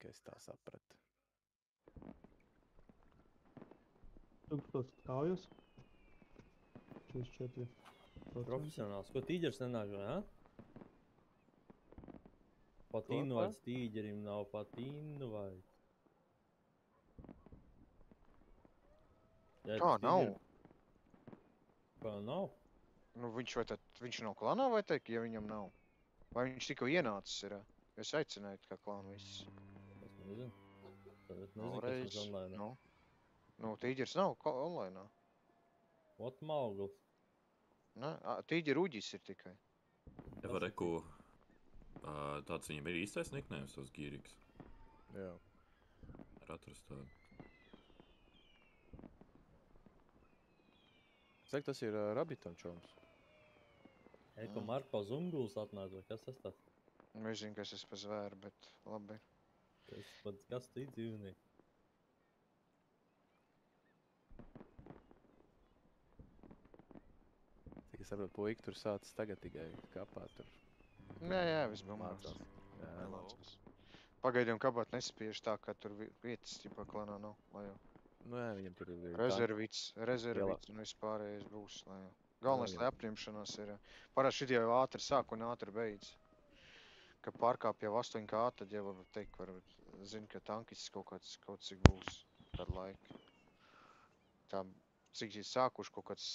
ka es tā sapratu. 1000 kaujas. 44%. Profesionāls. Ko tīģers nenāžo, ja? Pat invaits tīģerim nav pat invaits. Kā nav? Kā nav? Nu, viņš nav klanā vai teikt, ja viņam nav? Vai viņš tikko ienācis ir? Es aicināju kā klānu visus. Es nezinu. Tad es nezinu, kas mums online. Nu, tīģers nav online. Ot maugls. Tīģer uģis ir tikai. Eva Reku, tāds viņam ir īstais niknējums, tos Gīriks. Jā. Ar atrast tādu. Saka, tas ir Rabbitam čoms. Eko Marko Zunguls atnāca, vai kas tas tāds? Nezinu, kas es pa zvēru, bet labi ir. Kas tu dzīvnieki? Cik es saprotu, puika tur sācis tagad tikai kapāt tur. Jā, viss bija Mācās. mācās. Pagaidiem kapāt nespiež tā, ka tur vietas tipā klanā nav, lai jau. Nu jā, viņam tur ir Rezervīts un vispārējais būs, lai jau. Galvenais, lai apņemšanās ir. Parasti šitie jau ātri sāk un ātri beidz. Ka pārkāp jau 8K, tad jau var teikt, zina, ka tankists kaut cik būs kādu laiku. Tā, cik ir sākuši kaut kāds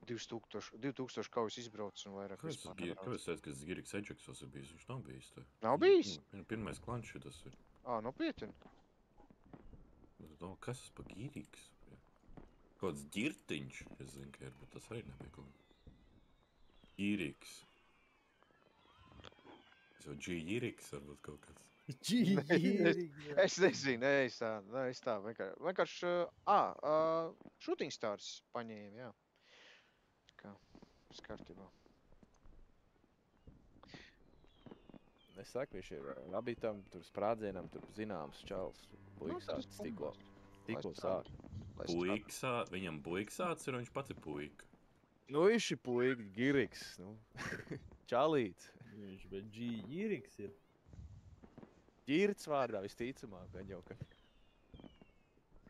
2000 kaujas izbrauc un vairāk vispār nebrauc. Kāpēc teicu, ka Gīriks Edžeksos ir bijis? Viņš nav bijis te. Nav bijis? Pirmais klanš tas ir. Nopietni. Kas tas pa Gīriks? Kāds ģirtiņš, es zinu, ka ir, bet tas arī nebija kaut. Gīriks. Es jau G-Gīriks varbūt kaut kāds. G-Gīriks. Es nezinu, es tā vienkārši, Shooting Stars paņēma, jā. Kā, skārtībā. Es saku, viņš ir Rabbitam, tur sprādzienam, tur zināms čals. Puikas tikko sāk. Viņam puiksāts ir, un viņš pats ir puika. Nu, viņš ir puika, Gīriks, nu. Čalīts. Viņš, bet G-Gīriks ir. Ģirts vārdā visticamāk, gan jau, ka...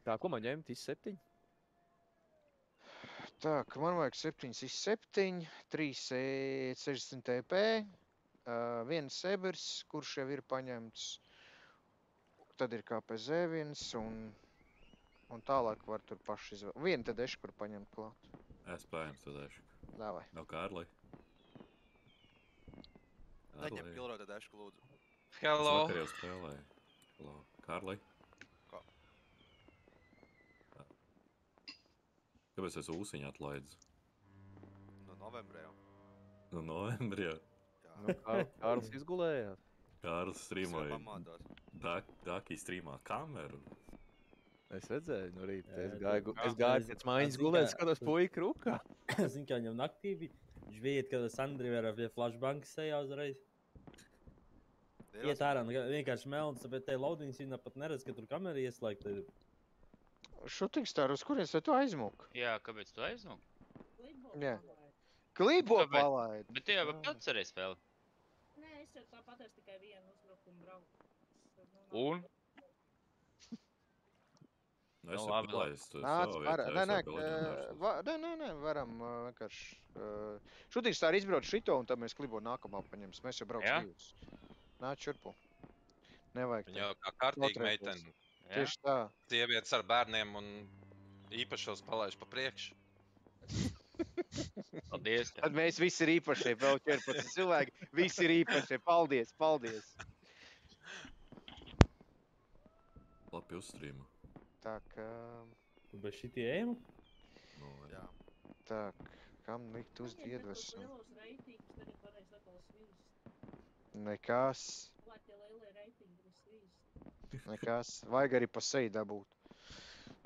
Tā, ko man ņemt? IS-7? Tā, ka man vajag 7 IS-7, 3 60 TP, 1 Sebers, kurš jau ir paņemts. Tad ir KPZ1 un tālāk var tur paši izvēlēt. Vienu tad ešku, kur paņemt klāt. Es paņems tad ešku. Davai. Nav Kārli. Neņem pilro tad ešku, lūdzu. Hello. Vakar jau spēlēju. Hello. Kārli. Ko? Kāpēc es ūsiņu atlaidzu? No novembra jau. No novembra jau? Nu, Kārlis izgulējāt? Kārlis streamoja. Es jau pamādos. Dākī streamā kameru. Es redzēju no rīta. Es gāju pēc mājiņas gulēt, skatos puika rūkā. Zinu, kā viņam naktī bija. Viņš bija iet, kad Sandri var pie flashbankas sejā uzreiz. Iet ārā, vienkārši melns, bet te laudiņas viņa pat neredz, ka tur kamera ieslēgta ir. Shooting Star, uz kurienes tu aizmuk? Jā, kāpēc tu aizmuk? Jā. Klibo palaid. Bet tu jau pats arī spēli. Nē, es jau tāpat es tikai vienu uzbrukumu braucu. Un? Nu, es jau palaistu savu vietā. Nē, varam vienkārši... Shooting Star izbrauc šito, un tad mēs Klibo nākamā paņems. Mēs jau brauc divus. Nāc šurpu. Nevajag tā. Viņa jau kā kārtīgi meiteni. Tieši tā. Sievietes ar bērniem un īpašos palaiž pa priekšu. Paldies. Tad mēs visi ir īpašie, vēl 14 cilvēki. Visi ir īpašie. Paldies, paldies. Labi uzstrīmu. Tā kā... Tu bez šitie ēmu? No, jā. Tā, kam likt uz iedvesmu? Lielos reitingus tagad varēs atkal svīst. Nekas. Lai tie lielie reitingi ir svīst. Nekas. Vajag arī pa seju dabūt.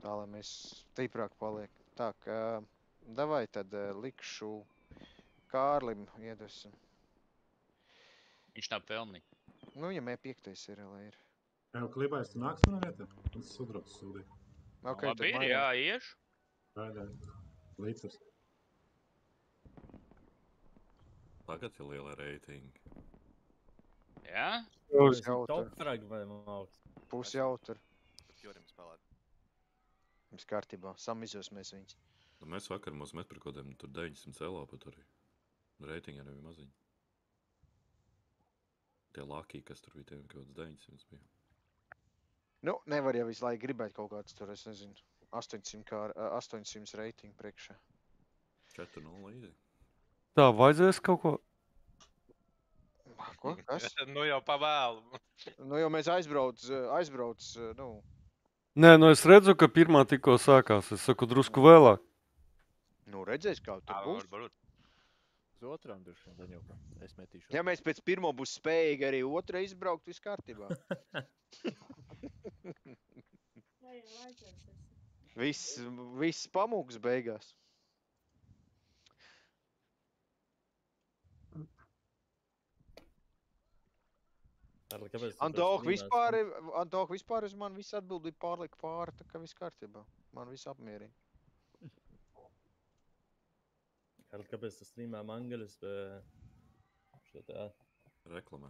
Tā, lai mēs stiprāk paliek. Tā, ka... Davai tad likšu Kārlim iedvesmu. Viņš nav pelnī. Nu, viņam E5 ir, lai ir. Jā, klibais, tu nāks manā vietā? Un sudrabs sūdī. Ok, Labi ir, jā, iešu. Gaidē. Līdzsvars. Tagad ir liela reitinga. Jā? Top frag vai māks? pusi jautri. Jorim spēlēt. Viss kārtībā, samizosimies viņus. Nu, mēs vakar mums met par kaut kādiem tur 900 elā pat arī. Reitingi arī bija maziņi. Tie lākī, kas tur bija, tiem kaut kāds 900 bija. Nu, nevar jau visu laiku gribēt kaut kāds tur, es nezinu, 800 reitingu priekšā. 4-0 līdzi. Tā, vajadzēs kaut ko? Ko? Kas? Nu jau pavēlu. Nu jau mēs aizbrauc, nu. Nē, nu es redzu, ka pirmā tikko sākās. Es saku drusku vēlāk. Nu redzēs, kā tur būs. Uz otrām droši vien, jau, ka es metīšu. Ja mēs pēc pirmo būs spējīgi arī otra izbraukt, viss kārtībā. Viss pamūgs beigās. Antoh vispār uz man visu atbildību pārlika pāri, tā kā viss kārtībā. Man viss apmierina. Karl, kāpēc tu streamā mangaļus šo tā? Reklamē.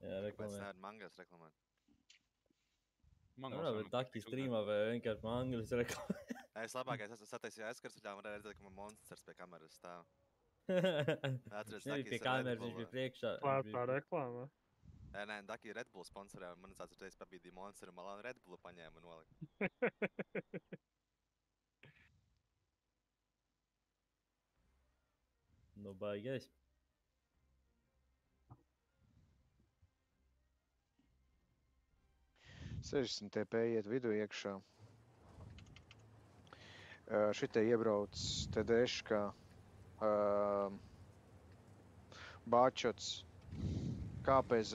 Jā, reklamē. Kāpēc nevar mangaļus reklamēt? Jā, bet Taki streamā vai vienkārši mangaļus reklamē. Es labākais esmu sataisīju aizskars, un varēju redzēt, ka man monsters pie kameras stāv. Viņš nebija pie kameras, viņš bija priekšā. Tā reklāma. Nē, Daki Red Bull sponsorē, un man tāds reiz pabīdīja monsteru malā un Red Bullu paņēma un nolika. Nu, baigais. $60 TP iet vidu iekšā. Šitie iebrauc Tedeškā, Bāčots, KPZ.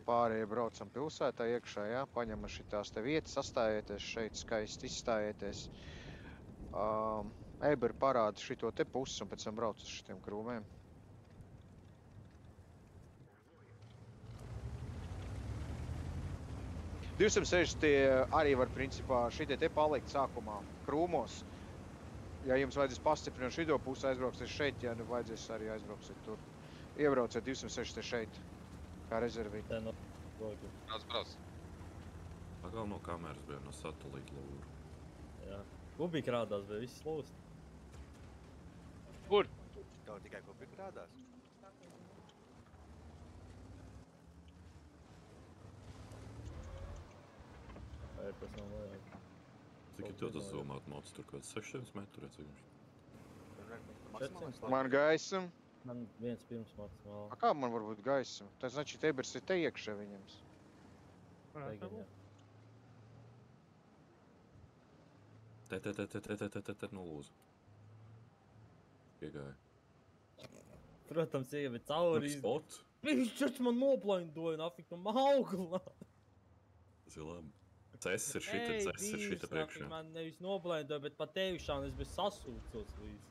Pārējie braucam pilsētā iekšā, jā, paņemam šitās te vietas, sastājieties šeit, skaisti izstājieties. Eber parāda šito te pusi un pēc tam brauc uz šitiem krūmēm. $260 arī var principā šitie te palikt sākumā krūmos. Ja jums vajadzēs pastiprināt šito pusi, aizbrauksiet šeit, ja nu vajadzēs arī aizbrauksiet tur. Iebrauciet 260 šeit, kā rezervīt. Brauc. Pagal no kameras bija, no satelīta lūru. Jā. Kubika rādās, vai viss lūst? Kur? Kaut tikai kubika rādās? Vai tas nav vajag? Cik tev tas domāt mods tur kāds 600 metru, cik viņš? Man gaisam. Man viens pirms maksimāli. A kā man var būt gaisam? Tas znači Ebers ir te iekšā viņams. Te, no lūzu. Piegāja. Protams, iegāja cauri. Spot. Viņš taču man noblaindoja, nafik no mauglā. Tas ir labi. Ces ir šita priekšā. Man nevis noblaindoja, bet pat tevišām es biju sasūcots līdz.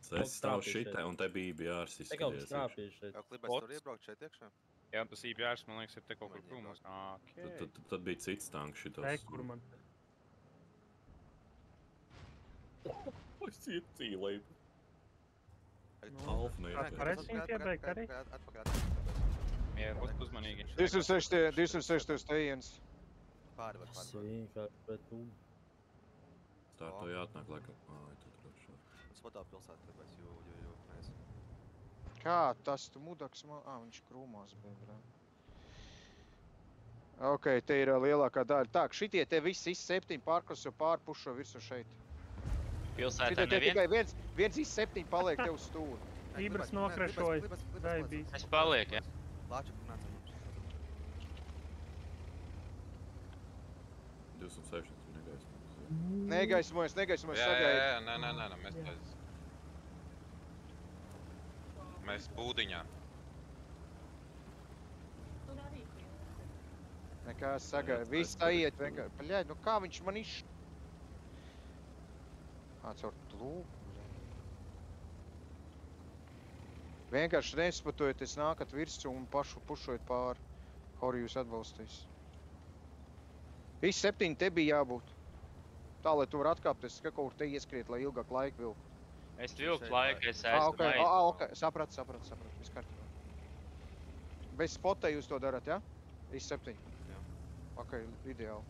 Ces stāv šita, un te bija IBRs izskaties. Te kaut kas krāpīja šeit. Jau klibēs tur iebraukt šeit iekšā? Jā, tas IBRs, man liekas, ir te kaut kur krūmos. Tad bija cits tanks šitos. Kur man? Es iecīlēju. Alfa neiebrauc. Ar esmu iebeigt arī? Jā, uzmanīgi. 260 stejiens. Pāri var. Vienkārši, bet tu. Starto jāatnāk laikam. Tu droši. Svatā pilsētā klibēs, jo, mēs. Kā tas tu mudaks man? Viņš krūmās bija, brā. Ok, te ir lielākā daļa. Tā, šitie te visi 7 pārklas jau pārpušo virsmu šeit. Pilsētā Šitie te nevien? tikai viens 7 paliek tev uz stūri. Ibras nokrešoja. Daibīs. Es paliek, jā. Lāču nācam. 260 negaismojas, sagaidu. Jā, nē, mēs būdiņā. Tur arī bija. Nekā sagaidu. Viss aiet vienkārši. Paļaid, nu kā viņš man caur lūku. Vienkārši nespatojoties nākat virsū un pašu pušojat pāri. Hori jūs atbalstīs. Visi 7 te bija jābūt. Tā, lai tu var atkāpties, ka kaut kur te ieskriet, lai ilgāk laiku vilku. Es vilku laiku, es esmu maiz. Ok, sapratu, viss kārtībā. Bez spotē jūs to darat, ja? I7. Ok, ideāli.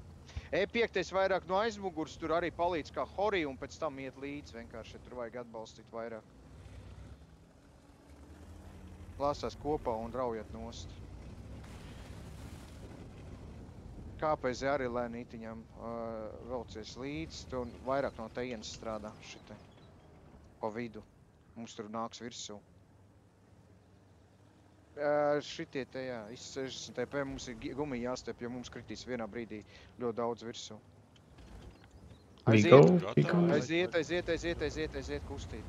E5 vairāk no aizmugurs, tur arī palīdz kā Hori un pēc tam iet līdz vienkārši, tur vajag atbalstīt vairāk. Lāsās kopā un raujat nost. KPZ arī lēnītiņam velcies līdz, tur vairāk no tejienas strādā šite pa vidu. Mums tur nāks virsū. Šitie te, jā, 60 TP mums ir gumija jāstep, jo mums kritīs vienā brīdī ļoti daudz virsū. Aiziet, kustīt.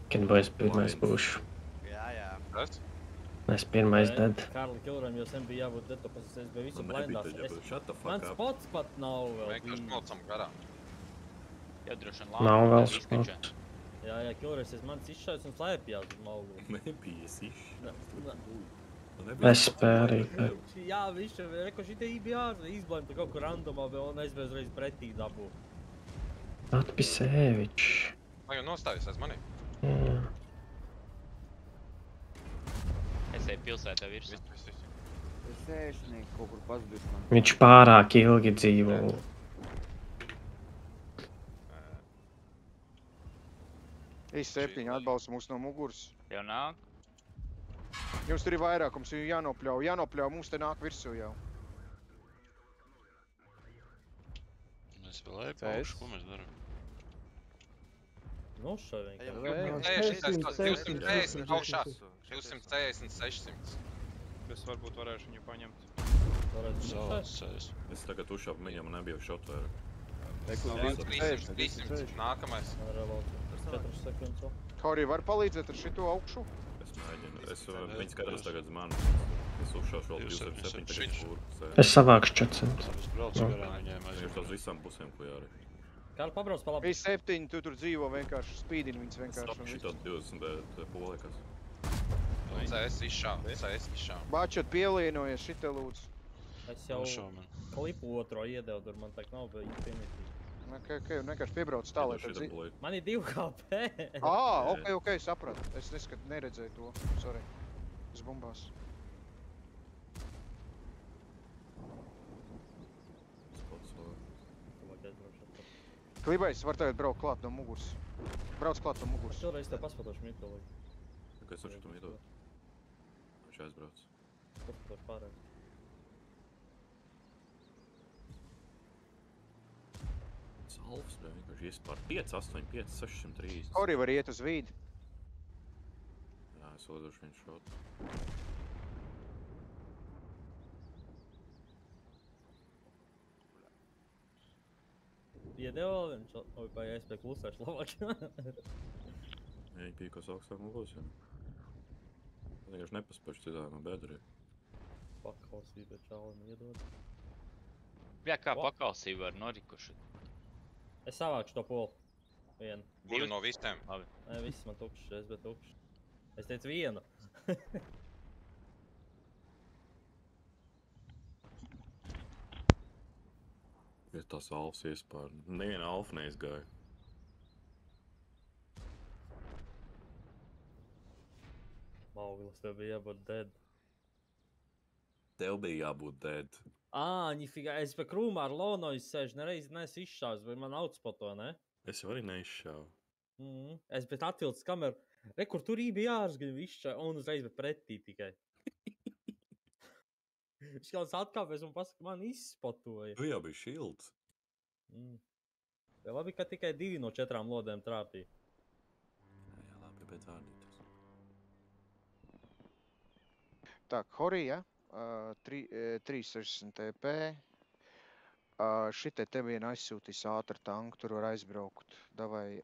Can boys pirmais būšu. Jā. Kas? Es pirmais dead. Karli Kilram, jo sen bija jābūt dead, tāpēc es biju visu blindās. Man spots pat nav vēl bijis. Mēs mocam garām. Jā, droši vien nav vēl spots. Jā, Kilrais, mans izšauts un slēpjās uz malgu. Nebijas izšauts. Es spēju arī. Jā, viņš reko šitie IBR izblēm kaut kur randomā vēl un aizvēs reiz pretī dabū. Atpisēvičs. Vai jau nostājies aiz mani? Jā. Es eju pilsētā virsū. Es sēšnieki kaut kur pazudis man. Viņš pārāk ilgi dzīvo. I7 atbalsta mūs no muguras. Jau nāk? Jums tur ir vairākums, jānopļauj, mums te nāk virsū jau. Mēs vēl ejam, ko mēs daram? Nu, šai vienkārši. 240 augšā, 240, 600. Es varbūt varēšu viņu paņemt. Es tagad uzšāpu viņam un nebiju šot vairāk. 300, nākamais. 4 sekundes. Hori, var palīdzēt ar šito augšu? Es mēģinu. Viņi skatās tagad uz mani. Es uzšāšu vēl 207. Es savākšu 400. Viņš uz visām pusēm, ko jāri. Kāli pabrauc pa labi? I7, tu tur dzīvo vienkārši, spīdini viņus vienkārši. Stop šitā 20 polēkas. CS izšāv. Bāčot pielienojies šitā lūdzu. Es jau klipu otro iedevu, tur man tak nav bija Infinity. Ok, vienkārši piebrauc tā, lai tad Man ir 2 HP. Ok, sapratu. Es neredzēju to. Sorry. Es bumbās. Klibais var tagad braukt klāt no muguras. Brauc klāt no muguras. Šoreiz te paspatošu Mikolu. Kā es varu šitam iedot? Viņš aizbrauc. Paspatošu pārējais. Salvs, vienkārši iespār 5, 8, 5, 630. Hori var iet uz vīdi. Jā, es ledošu viņu šot. Iedeva vēl viens, vai es pie klusēšu labāk. Viņi pīkos augstāk mūgos, jā. Es vienkārši nepaspašu citā no bedrī. Pakalsība čālim iedod. Jā, kā pakalsība ar norikuši. Es savākšu to polu. Vienu. Divi no visiem. Labi. Nē, viss man tukšs, es bet tukšs. Es teicu vienu. Ir tās alfas iespār. Neviena alfa neizgāja. Mauglis, tev bija jābūt dead. Tev bija jābūt dead. Ņifigā, es pie krūmā ar Lonoju sēžu, nereiz nesu izšāvis, vai man outspoto, ne? Es jau arī neizšāvu. Es bet atvilcu kameru. Kur tur bija jāsgaļu izšāvi, un uzreiz bet pretī tikai. Viņš kāds atkāpēs un pasaka, man izspotoja. Tu jau bija šilds. Ja labi, ka tikai 2 no 4 lodēm trāpīja. Jā, labi, bet vārdītas. Tā, Hori, ja? 360 TP. Šitai te viena aizsūtīs ātru tanku, tur var aizbraukt. Davai,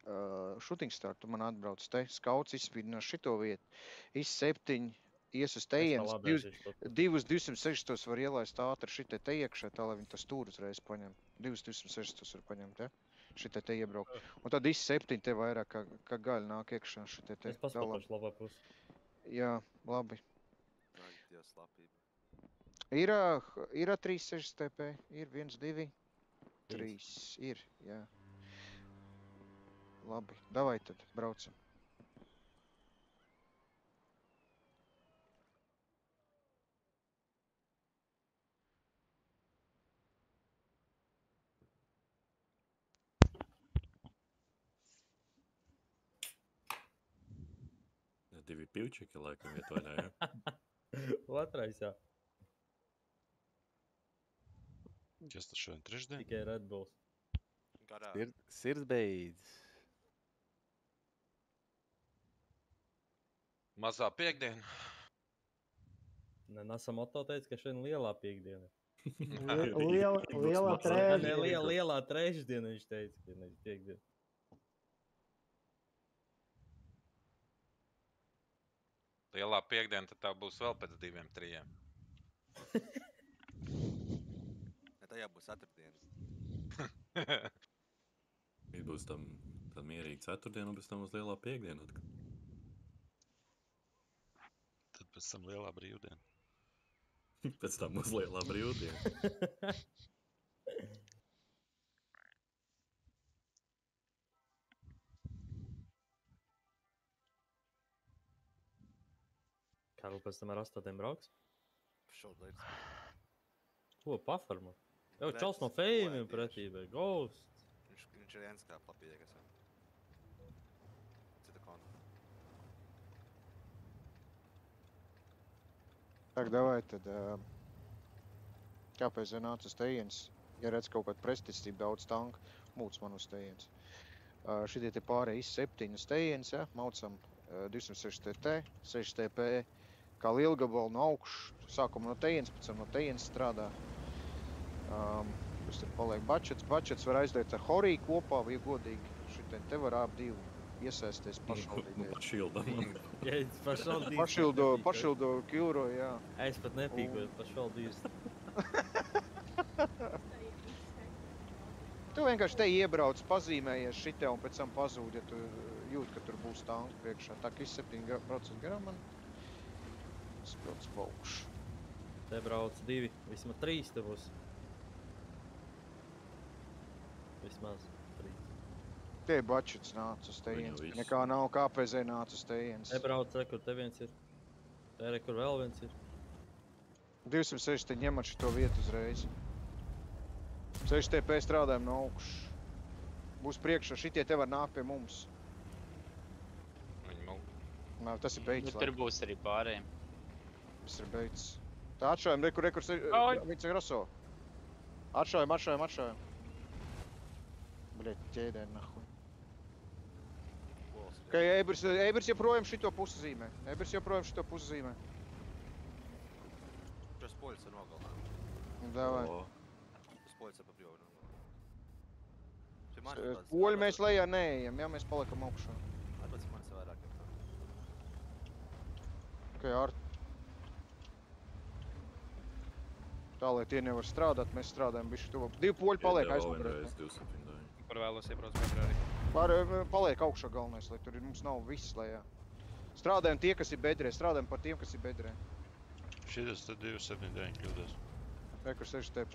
shooting star, tu man atbrauc te. Skauts izspīdinās šito vietu. I7, ies uz tejienes. 260 var ielaist ātri šitai te iekšā, tā lai viņi tas tur uzreiz paņem. 260 var paņemt, ja? Šitai te iebraukt. Un tad I7 te vairāk kā gaļa nāk iekšā šitai te. Es paspatošu labā pusi. Jā, labi. Dievs lapība. Ir 360 TP, ir 1, 2, 3, ir, jā. Labi, davai tad, braucam. 2 pivčiki laikam vietoļā, ja? Otrais, jā. Kas tas šodien trešdien? Tikai Red Bulls. Garā. Sirds beidz. Mazā piekdiena. Ne, Nasa Moto teica, ka šodien lielā piekdiena. Lielā trešdiena. Lielā trešdiena viņš teica, ka nevis piekdiena. Lielā piekdiena, tad tā būs vēl pēc 2-3. Ja tajā būs ceturtdiena. Viņš būs tam mierīgi ceturtdiena un pēc tam uz lielā piekdiena atkal. Tad pēc tam lielā brīvdiena. Pēc tam uz lielā brīvdiena. Karl pēc tam ar 8 brauks? Šodien. Ko, pafarma? Jau Nē, čals no tas fejumiem kolēģi pretībā, Ghost. Viņš ir viens kā papīgas. Cita konta. Tak, davai, tad kāpēc nāc uz tejienes? Ja redz kaut kādu presticību daudz tanku, mūc man uz tejienes. Šitie te pārējais 7 uz tejienes, ja, maucam 206 TT, 6 TP, kā lielgabalu no augšu, sākam no tejienes, pēc tam no tejienes strādā. Kas tur paliek bačets var aizdēt ar Horī kopā, vai godīgi, šitien te var ap divu iesaisties pašvaldībai. Pašildam. Ja, pašvaldīs. Pašildo Kilro, jā. Es pat nepīkoju, pašvaldīs. Tu vienkārši te iebrauc, pazīmējies šitē un pēc tam pazūd, ja tu jūt, ka tur būs tanki priekšā. Tā kā 7% garām man spilts paukšu. Te brauc 2, vismaz 3 te būs. Vismaz 3. Te bačets nāc uz tejienes. Nekā nav KPZ nāc uz tejienes. Te brauc, kur te viens ir. Te kur vēl viens ir. 206 te ņemat šito vietu uzreiz. 6 TP strādājam no augšu. Būs priekšā, šitie te var nākt pie mums. Nā, tas ir beidzis. Tur būs arī pārējiem. Tas ir beidzis. Tā atšājam, rekur, viņš ir raso. Atšājam. Bļet, ķēdē, nahuj. Ok, Eibers joprojām šito pusi zīmē. Šos poļus ir nogalnāt. Davai. Šos poļus ir pa brīvu nogalnāt. Poļi mēs lejā neejam, ja mēs palikam augšā. Atpēc manis vairāk ir tā. Ok, Art. Tā, lai tie nevar strādāt, mēs strādājam bišķi tuvu. 2 poļi paliek aizmugurē. Par vēlos iebrauc bedrē arī. Paliek augšā galvenais, lai tur mums nav viss lejā. Strādājam tie, kas ir bedrē, strādājam par tiem, kas ir bedrē. Šitas tad 279 kļūdās. Rekur 6 TP.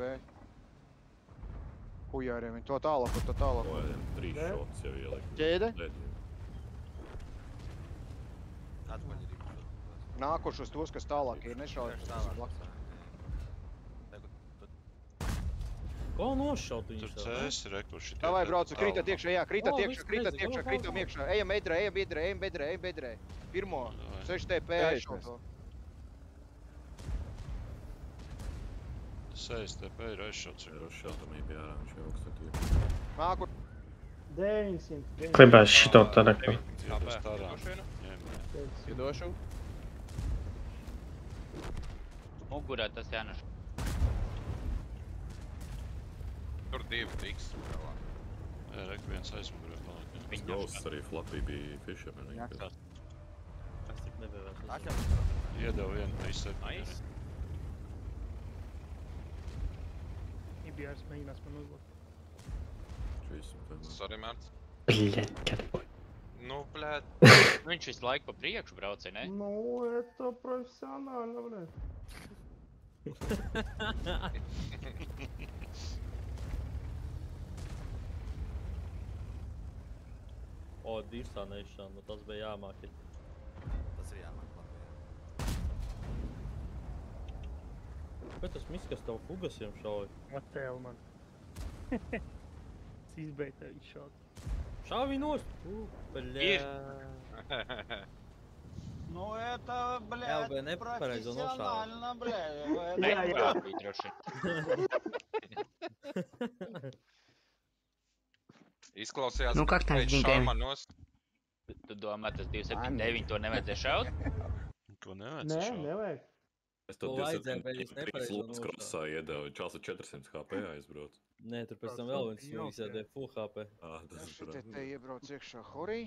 Hujāriem viņi to tālāk. 3 šots jau ielikt. Ķēde? Atpaļ ir īpaši. Nākošos tos, kas tālāk ir nešaudas. Ko nošaut viņus? Tur CS ir rekur šitie. Davai braucu, krītat iekšā, jā, krītam iekšā. Ejam bedrē. Pirmo, 6 TP aizšauto. 6 TP ir aizšauts. Rozšautamība jārā, viņš jau augstāk ir. Nākur. 900. Klibēs šito tādā kā. Iedošu. Mugurē tas jāneš. Tur 2 tiks. Jā, rek viens aizmugurē paliek. Ghosts arī flapī bija Fisherman. Es tik nebiju vairs. Iedevu vienu 3-7. Nice. IBRs mēģinās man uzlot. Sorry, Mārts. Bļet, catboy. Nu, blēt. Viņš visu laiku pa priekšu brauca, ne? Nu, это профессионально, блядь. O, dirsā neišana, nu tas bija jāmāk. Tas ir jāmāk Latvijā. Bet tas miskas tev fugasiem šauj. Attēl man. Es izbeidzu tev izšaut. Šāvi nost! Bļā. Ну это, блядь, LB nepareizo nošāva. профессионально, блядь. Nekāpīt droši. Izklausījās, Nu, kā tā teica ģinkē? šaumanos. Tu domā, tas 279 to nevajadzēja šaut? To Nē, nevajadzēja šaut. nevajag. Es to To vajadzēja, bet es 273 nepareizo lopas krosā iedevu. Čals ar 400 HP aizbrauc. Nē, tur pēc tam vēl viens smīgs iedēja full HP. Tas Šitie te iebrauc iekšā Horī.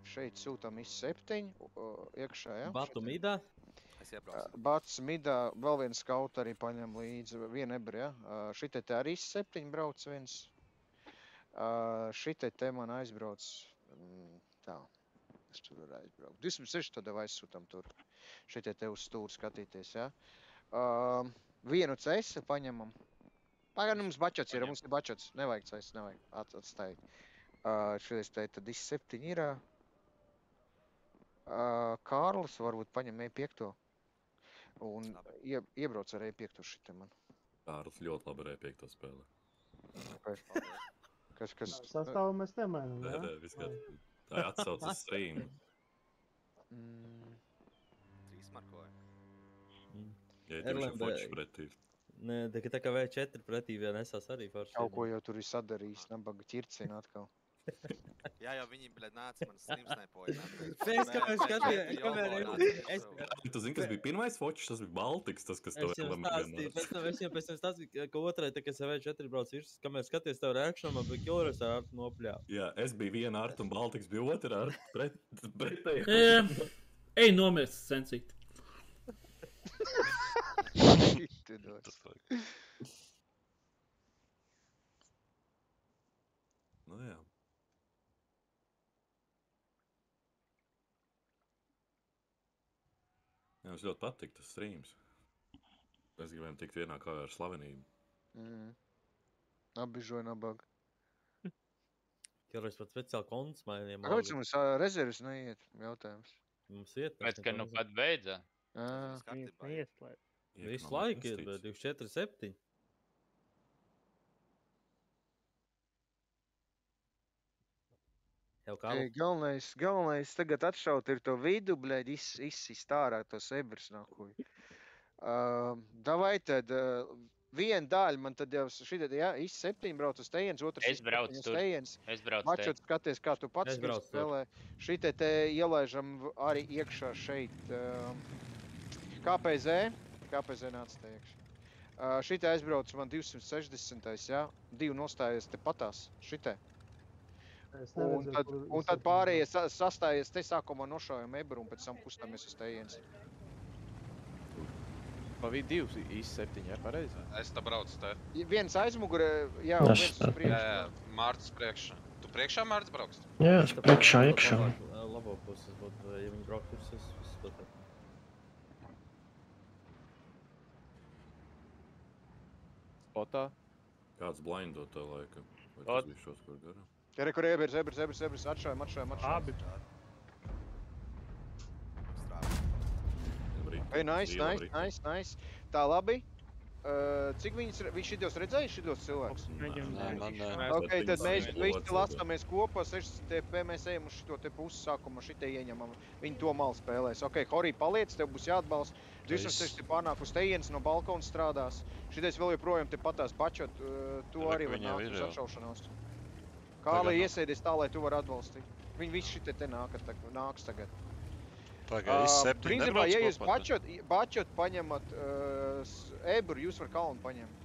Šeit sūtam IS-7 iekšā, ja? Batu midā? Es iebraucu. Bats midā, vēl viens skaut arī paņem līdzi, viena ebra, ja? Šitie te arī IS-7 brauc viens. Šitie te man aizbrauc, tā, es tur varu aizbraukt. 206 tad jau aizsūtam tur. Šitie te uz stūri skatīties, ja? Vienu CS paņemam. Pagaid, mums bačots ir, mums ir bačots. Nevajag CS, nevajag atstājīt. Šies te tad IS-7 ir. Kārlis varbūt paņem E5. Un iebrauc ar E5 šitie man. Kārlis ļoti labi ar E5 spēlē. Kas? Sastāvu mēs nemainam, jā? Nē, viss kā. Tā ir atsaucas stream. 3 markoja. Ja tur ir fočs pretī. Nē, tā kā V4 pretī vien esās arī forši. Kaut ko jau tur ir sadarījis, nabaga ķircina atkal. Jā, jau viņi, bļed, nāca man slimsnaipoja. Es kamēr skatījos, Tu zini, kas bija pirmais fočs, tas bija Baltiks, tas, kas tev Es jau stāstīju, pēc tam stāstīju, ka otrai, tā kā es V4 brauc virs, kamēr skaties tev reakšanu, man bija killers ar Artu nopļāvu. Jā, es biju viena Artu un Baltiks bija otra Artu pretēji. Ej nomirst, sensīt. Nu jā. Jā, mums ļoti patīk tas streams. Mēs gribējām tikt vienā kā ar slavenību. Apbižoja nabaga. Killers pat speciāli konts mainiem. Kāpēc mums rezervis neiet? Jautājums. Mums iet. Pēc, ka nu pat beidzā. Visu laiku iet, bet 247. Galvenais tagad atšaut ir to vidu, bļaļ, izsist ārā tos ebras nākuj. Davai tad, viena daļa man tad jau šitā, jā, IS-7 brauc uz tejiens, otrs IS-7 uz tejiens. Mačot skaties, kā tu pats spēlē. Šitā te ielaižam arī iekšā šeit. KPZ nāc te iekšā. Šitā aizbrauc man 260, jā, 2 nostājies te patās, šitā. Un tad pārējie sastājies te sākumā nošaujam ebru un pēc tam kustamies uz tejiens. Pa vidu 2 IS-7, jā, pareizi? Es tā braucu te. Viens aizmugurē, jā, un viens uz priekšu. Jā, Mārts priekšā. Tu priekšā Mārts braukst? Jā, es priekšā, iekšā. Labo puses, bet, ja viņi brauk puses, viss pat. Spotā? Kāds blindo tev laika? Vai tas bija šos, kur garām? Jā, kur ebers, atšājam. Abi. Nice. Tā labi. Cik viņš šitos redzēja, šitos cilvēkus? Ok, tad mēs visi lastāmies kopā, 60 TP, mēs ejam uz šito te pusi sākumā, šitie ieņemam. Viņi to malu spēlēs. Ok, Horī paliec, tev būs jāatbalsta. 260 pārnāk uz tejienas, no balkona strādās. Šitais vēl joprojām te patās bačot, tu arī var nākt uz atšaušanos. Kā lai iesēdies tā, lai tu var atbalstīt? Viņi visi šitie te nāks tagad. Principā, ja jūs bačot paņemat ebru, jūs var kalnu paņemt.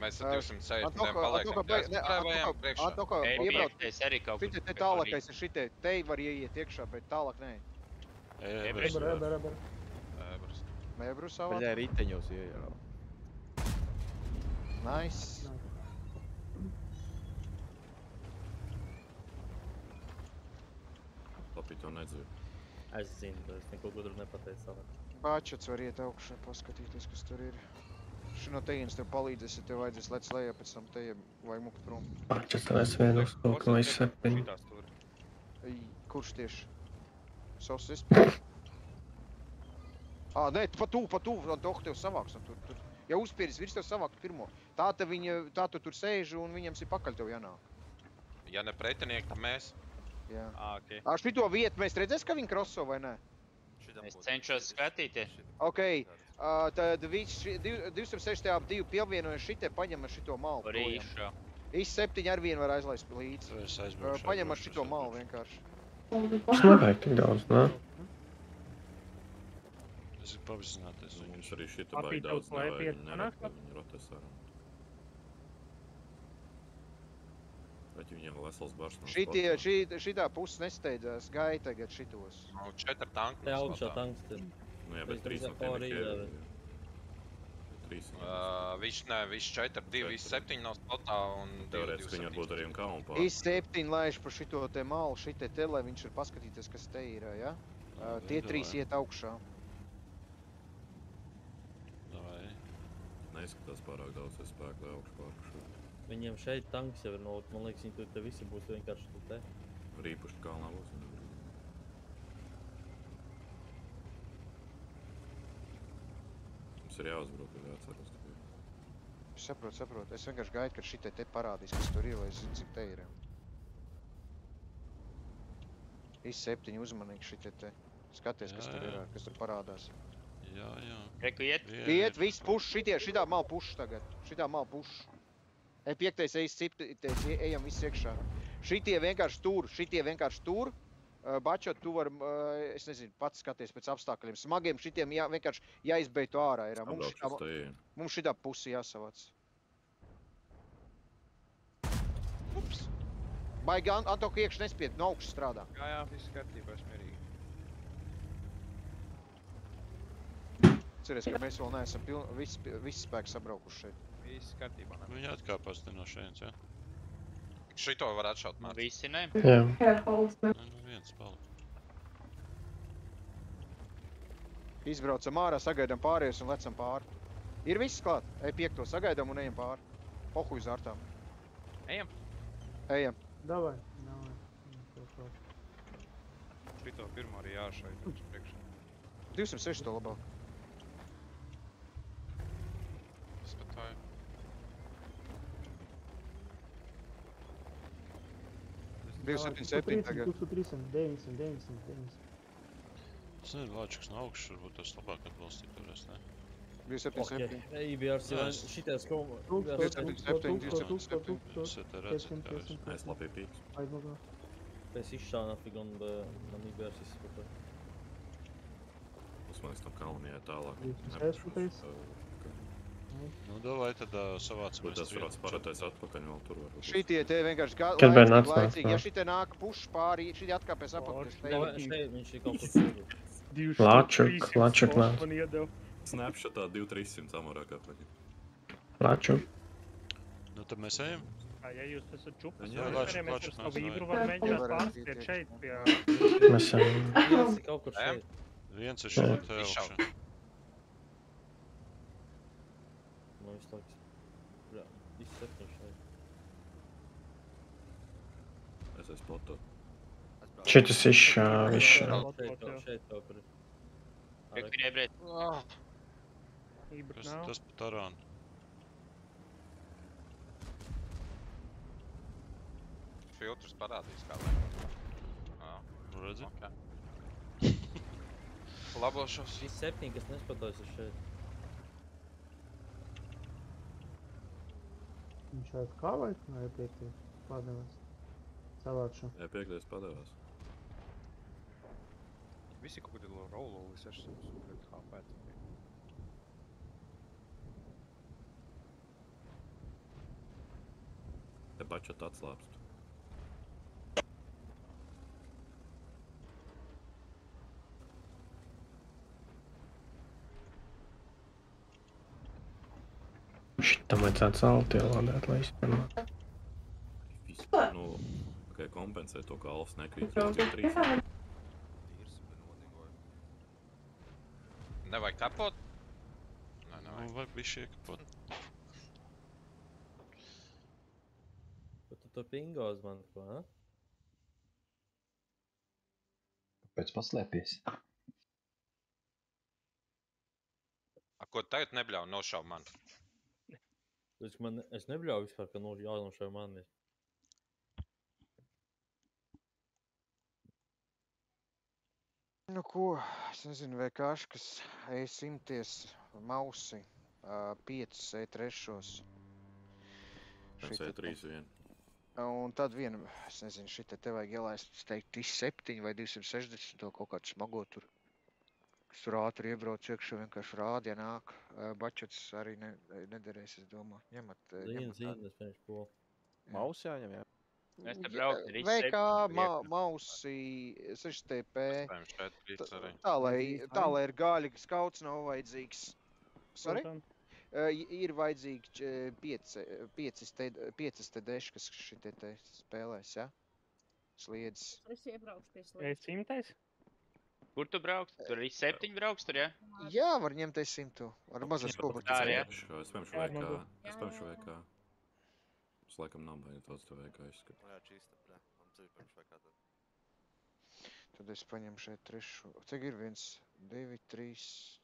Mēs ar 260 paliekam. E5 arī kaut kur. Šitie te tālākais ir šitie. Te var ieiet iekšā, bet tālāk nē. Ebru savā. Paļai riteņos iejau. Nice. Labi, to nedzird. Es zinu, bet es neko gudru nepateicu savā. Bāčats var iet augšā, paskatīties, kas tur ir. Šī no tejienas tev palīdzēs, ja tev vajadzēs lec lejā, pēc tam te vai mukt prom. Bāčats tev es vienu uz to, ka mēs 7. Kurš tieši? Savs vispār? Nē, pa tuvu, doh tev savāks. Ja uzspieris virs tev savākt pirmo. Tā tu tur sēž un viņam ir pakaļ tev jānāk. Ja ne pretinieki, tad mēs. Jā. Ok. Šito vietu mēs redzēs, ka viņi kroso vai ne? Es cenšos skatīties. Ok, tad 206 ap 2 pievienojas šitie, paņem ar šito malu projām. Rīšā. IS-7 ar vienu var aizlaist līdzi. Paņem ar šito malu vienkārši. Tas nevajag tik daudz, ne? Es gribu apzināties. Mums arī šita Apīt baigi daudz tev klēpī nevajag, ir viņi nerad, ka panākt? viņi rotēs ārā. Bet ja viņiem vesels bars no Šitā puses nesteidzās, gāja tagad šitos. 4 tanki. Te augšā tanks ir. Nu jā, bet Es 3 no domāju, tiem Rīgā. ir 3. Viņš 4, 2, 7 nav spotā un 2, Teorētiski viņi varbūt arī un kalnu pār. IS-7 laiž pa šito te malu, šitie te, lai viņš var paskatīties, kas te ir, ja? Tie 3 iet augšā. Neizskatās pārāk daudz spēku, lai augšu pārkušu. Viņiem šeit tanks jau ir nolikt, man liekas, viņi tur te visi būs vienkārši tu te. Rīpuši kalnā būs. Mums ir jāuzbruk, ir jāatceras. Saprotu. Es vienkārši gaidu, kad šitie te parādīs, kas tur ir, lai es zinu, cik te ir. IS-7 uzmanīgi šitie te. Skaties, kas tur ir, kas tur parādās. Jā. Reku iet? Iet, viss puš, šitā mal puš tagad. Šitā mal puš. E5, E7, ejam viss iekšā. Šitie vienkārši tur. Bačot, tu var, es nezinu, pats skaties pēc apstākļiem. Smagiem šitiem vienkārši jāizbeigtu ārā. Mums šitā pusi jāsavac. Ups. Baigi, Antoku iekš nespied, no augšas strādā. Jā, viss kārtībā, smierīgi. Ceries, ka mēs vēl neesam visi spēki sabraukuši šeit. Viss kārtībā. Viņi atkāpās te no šeit, jā? Šito var atšaut, Mārts. Visi ne? Jā. Viens palika. Izbraucam ārā, sagaidām pārējus un lecam pāri. Ir viss klāt. E5, sagaidām un ejam pāri. Pohuj uz ārtām. Ejam. Davai. Šito pirmo arī jāšait uz priekšā. 206 to labāk. Spatoju. Davai. 277 tagad. 900. Es nezinu, Lāčiks no augšas, varbūt tas labāk atbalstīt varēs, ne? 277. IBRC, šitais komu. 277. Es labi pīks. Es izšānu afig un man IBRC izspētā. Tas man tam kalnijā tālāk. Nu, davai tad savācamies. Tas varētu pārētais atpakaļ vēl tur var. Šitie te vienkārši laicīgi. Ja šitie nāk puš pāri, šitie atkāpēs apakaļ. Šeit viņš ir kaut kur. Lāčuk nāc. Snapshotā 2-300 amorā kāpaļi. Lāčuk. Nu, tad mēs ejam? Ja jūs esat čupas, Jā, mēs ar savu vībru var mēģināt pārspiet šeit pie... Mēs ejam. Viens ir kaut kur šeit. Viens ir šeit te augšā. Man viss laiks. Jā, viss 7 šeit. Es esmu spotot. Šitas izšā. Šeit kaut kur. Reku ir iebrēt. Tas pat arāni. Filtrus parādīs kā lai. Nu redzi? Labošos. Viss 7, kas nespatojas ir šeit. Viņš šeit kā vai E5 padevās? Savākšu. E5 padevās. Visi kaut kādi rololi 600 HP. Te bačot atslāpst. Šitam vajadzētu salti ielādēt, lai izpirmā. Nu, tikai kompensē to, ka alfs nekrīt 3. Nevajag kapot? Nē, Nu, nevajag. vajag bišķi iekapot. Bet tu tur pingo uz mani, ko, ha? Kāpēc paslēpies? Ko tagad nebļauj nošauj man? Es nebļauju vispār, ka jānošauj mani. Nu ko, es nezinu, vai kaškas E100 mausi, 5 E3. Tas E3 vien. Un tad vienu, es nezinu, šitā te vajag ielaist, es teiktu, I7 vai 260 to kaut kādu smago tur. Kas tur ātri iebrauc iekšā, vienkārši rādi, ja nāk. Bačets arī nederēs, es domāju. Ņemat Zini, ko. Maus jāņem, jā. Es te braucu ar VK, mausi, 6TP. Tā, lai ir gaļi, skauts nav vajadzīgs. Sorry? Ir vajadzīgi 5 TD-š, kas šitie te spēlēs, ja? Sliedzes. Es iebraukšu pie slēdz. E100? Kur tu brauks? Tur arī 7 brauks tur, ja? Jā, var ņemt E100. Ar mazas kobrītas. Es paņemšu VK. Es laikam nav baigi daudz to VK izskatu. Jā, čīsta, bļā. Man ceļ paņemšu VK tad. Tad es paņemu šeit trešu. Cik ir 1, 2, 3,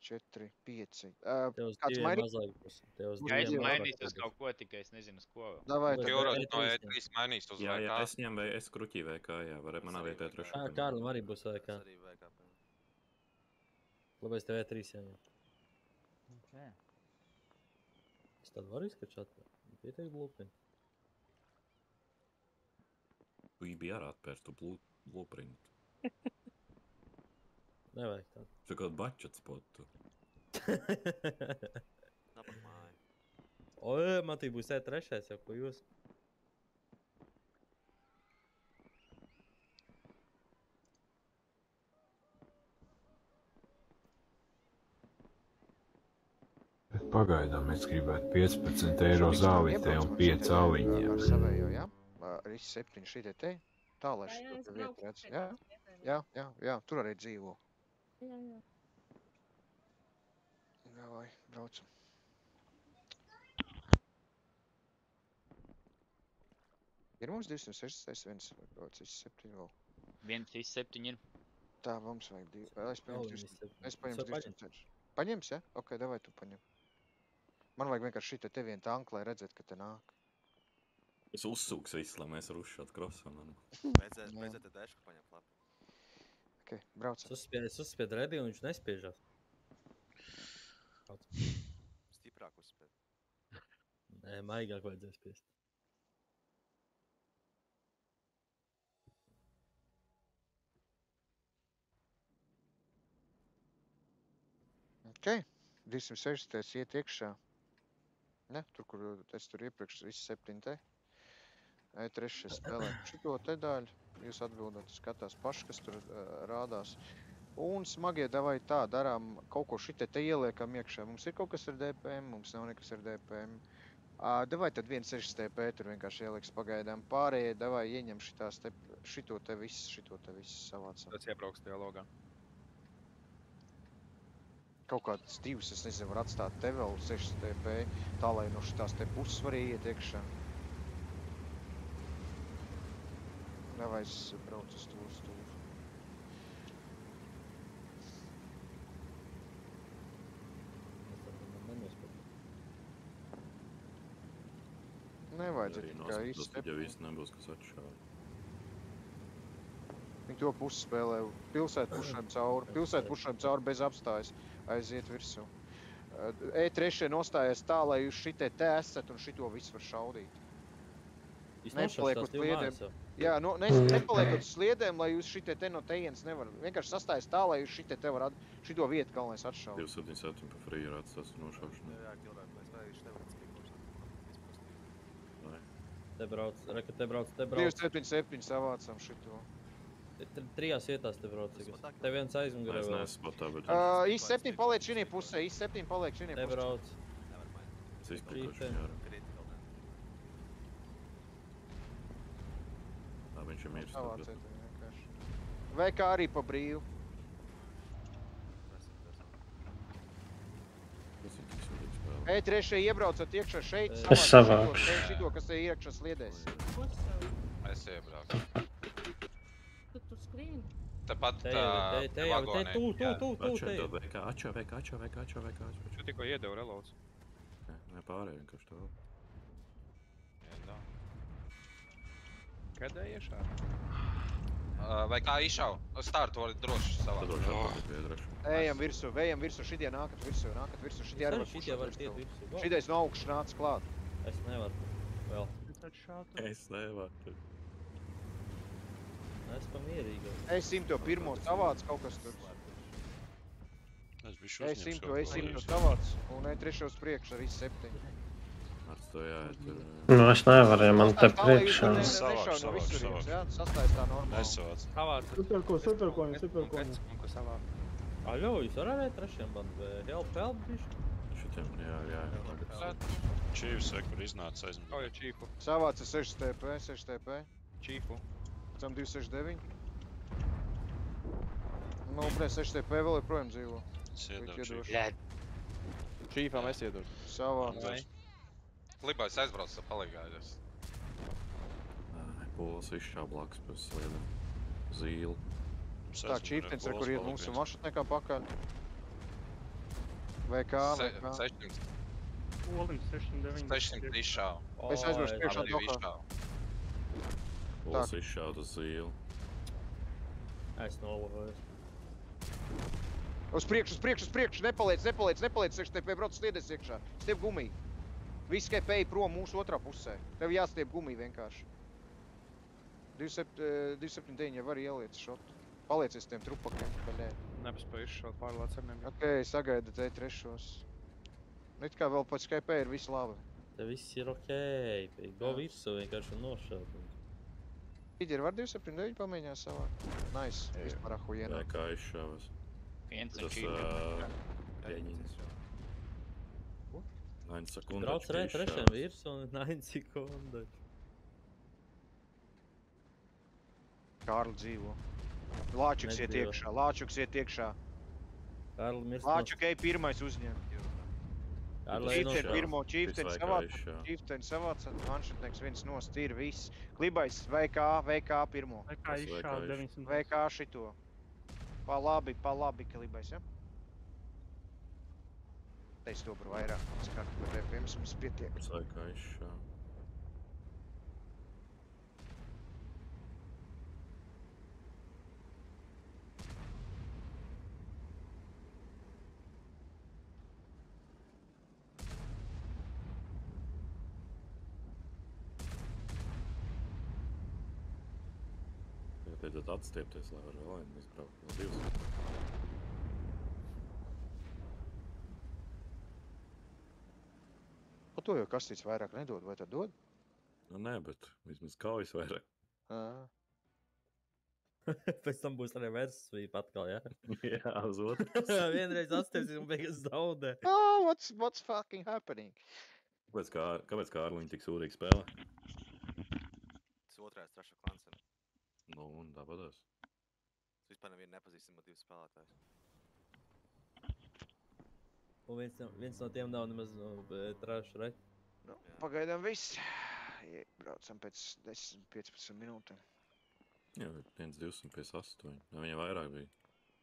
4, 5. Tev uz Kāds diviem mainīt? mazāk būs. Jā, es mainītu uz kaut ko, tikai es nezinu uz ko vēl. Davai, tad Euros no E3 mainīs uz Jā, VK. jā, es ņemu, es kruķī VK, jā, varētu manā vietā trešu. Kārlim arī būs VK. Arī VK paņem. Labais tev E3 jāņem. Es tad varu izskačāt. Pieteik blueprint. Tu bija atpērst tu blueprint. Nevajag tādu. Tu kaut bačat spotu. Napat māja. Oi, man tī būs E3 jau, ko jūs? Pagaidām es gribētu 15 eiro zālītē un 5 aliņiem. Ar savējo, jā? Ar I7 šitie te. Tā, lai šito te vietu redz. Jā, tur arī dzīvo. Jā. Davai, braucam. Ir mums 260, viens I7 vēl. Viens I7 ir. Tā, mums vajag divi. Es paņemšu 260. Paņems, ja? Ok, davai tu paņem. Man vajag vienkārši šita te vienu tanku, lai redzētu, ka te nāk. Es uzsūks visu, lai mēs rušot krosam. Beidzēt te dēšku paņem labi. Ok, braucam. Es uzspiedu redī un viņš nespiežās. Stiprāk uzspēd. Nē, maigāk vajadzēs spiest. Ok, 260 iet iekšā. Ne, tur, kur es tur iepriekš I7 te. E3 spēlē šito te daļu. Jūs atbildat, skatās paši, kas tur rādās. Un smagie davai tā, darām kaut ko šitie te ieliekam iekšā. Mums ir kaut kas ar DPM, mums nav nekas ar DPM. Davai tad 1.6 TP tur vienkārši ieliks pagaidām. Pārējie davai ieņem šito te visu savācam. Tas iebrauks dialogā. Kaut kādas divas, es nezinu, var atstāt te vēl 6 TP, tā lai no šitās te puses var iet iekšā. Davai es braucu uz stūru. Nevajadzētu tikai izstep. Ja viss nebūs, kas atšāva. Viņi to pusi spēlē. Pilsētu pušiem cauri bez apstājas. Aiziet virsū. E3 nostājies tā, lai jūs šitie te esat un šito visu var šaudīt. Nepaliek uz sliedēm. Jā, nepaliek uz sliedēm, lai jūs šitie te no tejienes nevar. Vienkārši sastājies tā, lai jūs šitie te var šito vietu galvenais atšaut. 277 pa free ir atstās nošaušanu. Jā, kilrāk, mēs vajag tev atspīkošanu. Te brauc. 277 savācam šito. Trijās vietās te brauc. Te viens aizmugurē vēl. Es neesmu spotā, bet... I7 paliek šinī pusē, I7 paliek šinī pusē. Te brauc. Es izpilkošu jāra. Tā viņš ir mirst. Savāciet vienkārši. VK arī pa brīvu. E3 iebraucat iekšā šeit. Es savākšu. Šito, kas te iekšā sliedēs. Es iebraucu. Tu skrieni? Tepat te jau, Atšā. Šo tikko iedevu reloads. Nē, pārēj vienkārši tā. Kādē iešā? Vai kā izšau? Startu var droši savā. Droši atpakaļ piedraši. Ejam virsū, šitie nākat virsū, šitie arī var Šitie var pušot tiet virsū. virsū. Šitais no augšas nāc klāt. Es nevaru. Vēl. Es nevaru. Es pamierīgi. Es 101. savāc kaut kas tur. Es bišu Es 100 savāc un E3 priekš arī 7. Ar to jāiet tur. Nu, es nevaru, ja man te priekšā. Sastājas tā normāli. Nesavāc. Superkoņi. Aļo, jūs varētu trešiem bandu. Help, bišķi. Šitiem jāiet. Čīvs kur iznāca aizmīt. Kauja čīfu. Savāca 6 TP. Čīfu. Pēc tam 269. Nu, 6 TP vēl joprojām dzīvo. Es iedošu. Čīfām es iedošu. Savāca. Klibais aizbrauc, paligājies. Pols izšķā blakus pēc sliedam. Zīli. Tā, čīftens, kur iet mūsu maršrutniekā pakaļ. VK. 600. Polim 609. 600 izšāv. Es aizbraucu priekšā dokā. Pols izšķā uz zīli. Es nolavojos. Uz priekšu, nepaliec, 6 TP brauc sliedēs iekšā. Stiep gumiju. Visi skēpēji prom mūsu otrā pusē. Tev jāstiep gumiju vienkārši. 279 jau var ieliec šotu. Paliecies tiem trupakiem. Nepaspēju izšaut pārlāc ar nebija. Ok, sagaida T3. It kā vēl pēc skēpēji ir visi labi. Te viss ir okei. Go virsū vienkārši nošaut. Iģeri var 279 pamēģināt savā? Nice. Vispār ahujienā. Kā izšāvas. Viens Tas pieņīns. 9 sekundes. Brauc trešiem virsū un 9 sekundes. Kārli dzīvo. Lāčuks iet iekšā. Kārli mirst. Lāčuk ej pirmais uzņem. Čīfteni savāca, manšetnieks viens nost ir viss. Klibais VK pirmo. VK izšāv 900. VK šito. Pa labi, klibais, ja? Es to par vairāk skatu, par DPMs mums pietiek. Es VK izšāv. Beidzot atstiepties, lai var vēl vienu izbraukt no 200. Pa to jau kastīts vairāk nedod, vai tad dod? Nu nē, bet vismaz kaujas vairāk. Pēc tam būs arī versus sweep atkal, ja? Jā, uz otru. Vienreiz atstiepsies un beigas zaudē. Oh, what's fucking happening? Kāpēc Kārliņi tik sūdīgi spēlē? Tas otrais, trešā klansena. Nu, un tāpatās. Es vispār nevienu nepazīstama divas spēlētājus. Un viens no tiem nav nemaz trašu, right? Nu, pagaidām viss. Braucam pēc 10-15 minūtēm. Jā, 1,258. Viņam vairāk bija.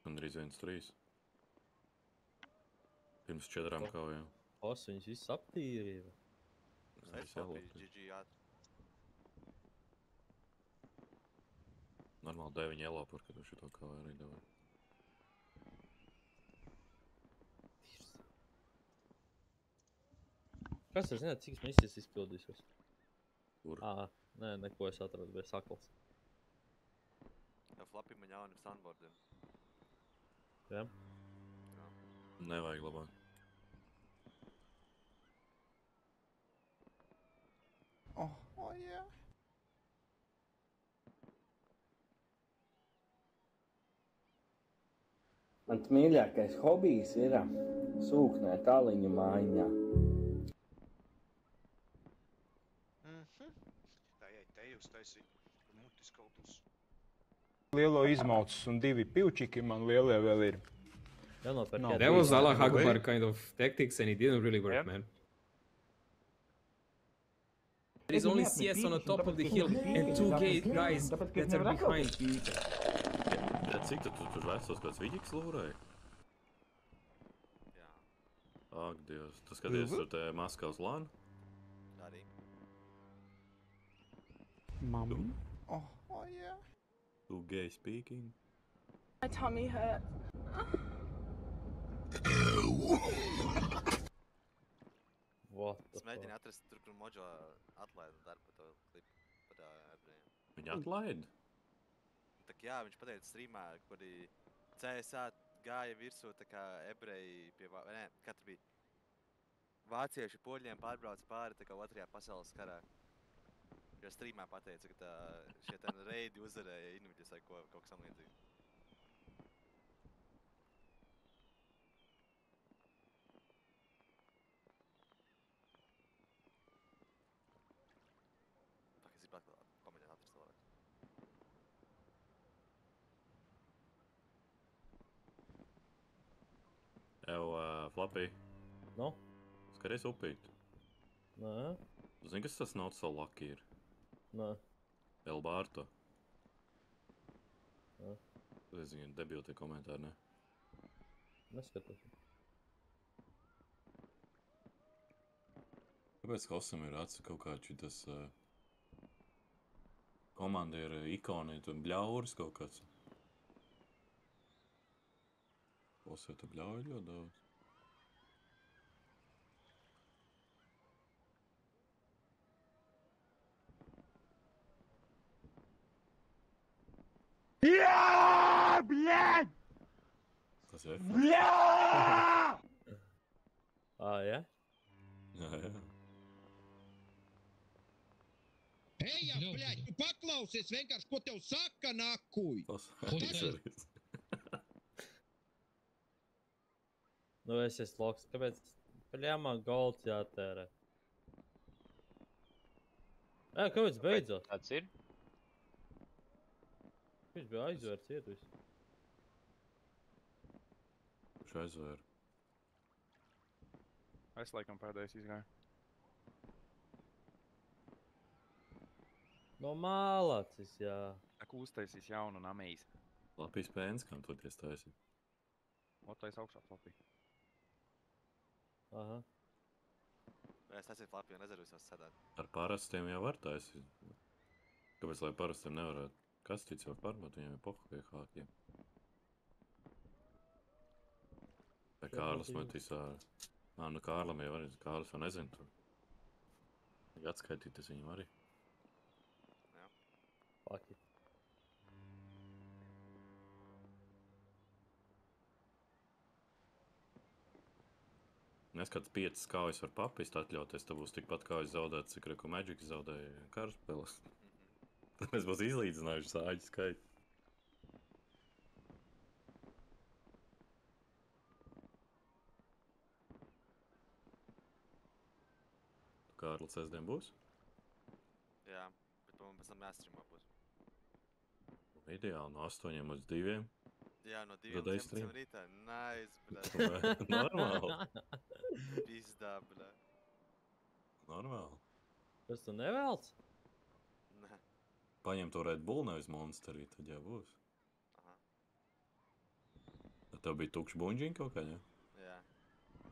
Un drīz 1,3. Pirms 4 kaujām. Viņus visus aptīrīja. Es aptīrīju GG ātri. Normāli 9 ielāpur, kad viņš šito kā arī devā. Kas var zināt, cik es misijas izpildīšos? Kur? Nē, neko es atradu, bija sakls. Jā, Flappy man jauni sunboardiem. Jā? Nevajag labāk. Jā. Mans mīļākais hobijs ir sūknē tāliņu mājiņā. Tā jāi tejus taisīt, mutis kaut uz. Lielo izmaucus un 2 pivčiki man lielie vēl ir. That was Allah Akbar kind of tactics and it didn't really work, man. There is only CS on the top of the hill and 2 guys that are behind. Cik tu tur vecos kāds viģiks lūrēja? Jā. Ak, Dievs. Tu skaties tur te Maskavas lānu? Arī. Mami? Tu Too gay speaking. My tummy hurt. What the Es fuck? mēģināju atrast tur, kur Mojo atlaida darbu to klipu par ebrejiem. Viņa atlaida? Tā kā jā, viņš pateica streamā, kuri CSA gāja virsū tā kā ebreji pie, nē, katru bija vācieši poļiem pārbrauca pāri tā kā otrajā pasaules karā. Jo streamā pateica, ka šie ten reidi uzvarēja Inuģis vai kaut kas samlīdzīgs. Es gribētu pamēģināt atrast vēlreiz. Flappy. Nu? Skaties upīt. Nē. Tu zini, kas tas not so lucky ir? Nē. El Bārto. Nē. Es zinu, debiltie komentāri, ne? Neskatos. Kāpēc Kosam ir acis kaut kāds šitas komandiera ikoni, tu bļauris kaut kāds? Kosai tu bļauj ļoti daudz. Jā, bļēd! Tas ir Jā! Jā? Jā. Ej, bļēd, tu paklausies vienkārši, ko tev saka, nakuj! Nu, es esmu loks. Kāpēc? Paļāmā golds jātērē. Kāpēc beidzot? Tāds ir? Viņš bija aizvērts iet visu. Viņš aizvēra. Es laikam pēdējais izgāju. No mālacis, jā. Ak, uztaisīs jaunu un amējas. Lapijas pēns, kam toties taisi. Otais augšā flapī. Aha. Es taisīju flapī un nezinu visos sēdēt. Ar parastiem jau var taisīt. Kāpēc, lai parastiem nevarētu? Kas tic jau pārmot, viņiem ir pohu pie hākiem. Vai Kārlis metīs ārā? Nu Kārlim jau arī, Kārlis jau nezinu tur. Ja atskaitīties viņu arī. Jā. Fuck it. Neskats 5 kaujas var papist atļauties, tad būs tikpat kaujas zaudēt, cik Reku Magic zaudēja karaspēles. Tad mēs būs izlīdzinājuši sāģu skaitu. Tu Kārli sestdien būs? Jā, bet man pēc tam jāstrimā būs. Ideāli, no 8 līdz 2. Jā, no 2 Tad līdz stream. 11 rītā. Nice, bļā. Normāli. Pizdā, bļā. Normāli. Kas tu nevēlc? Nē. Paņem to Red Bull, nevis Monsterī, tad jau būs. Aha. Tad tev bija tukši buņģiņi kaut kā, ja? Jā.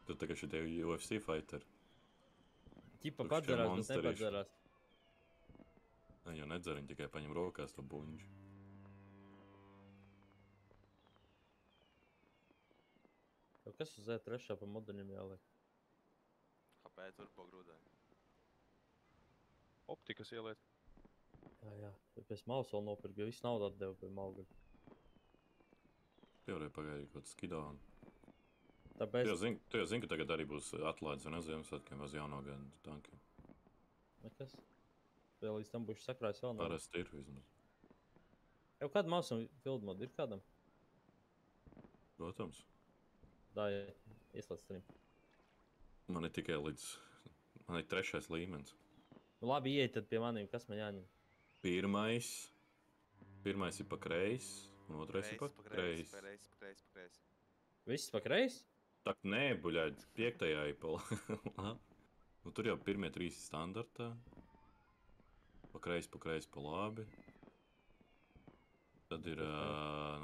Tu tagad šitie UFC fighteri. Ķipa padzerās, bet nepadzerās. Nē, jau nedzeriņ, tikai paņem rokās to buņģi. Kas uz E3 pa modeļiem jāliek? HP turbo grūdai. Optikas ieliet. Jā. Pēc maus vēl nopirku, jo visu naudu atdevu pie maugaļu. Tu jau arī pagaidīji kaut skidānu. Tāpēc... Tu jau zini, ka tagad arī būs atlaides un Ziemassvētkiem uz jauno gadu tankiem. Nekas. Vēl līdz tam būšu sakrājis vēl nav. Parasti ir vismaz. Jau kāda mausam field mode ir kādam? Protams. Tā, jā. Ieslēdz stream. Man ir tikai līdz... Man ir 3. līmenis. Nu labi, iej tad pie maniem, kas man jāņem? Pirmais ir pa kreis, un otrais ir pa kreis. Viss pa kreis? Tak nē, buļaļ, 5. ir pa labi. Nu tur jau pirmie 3 ir standartā. Pa kreis, pa labi. Tad ir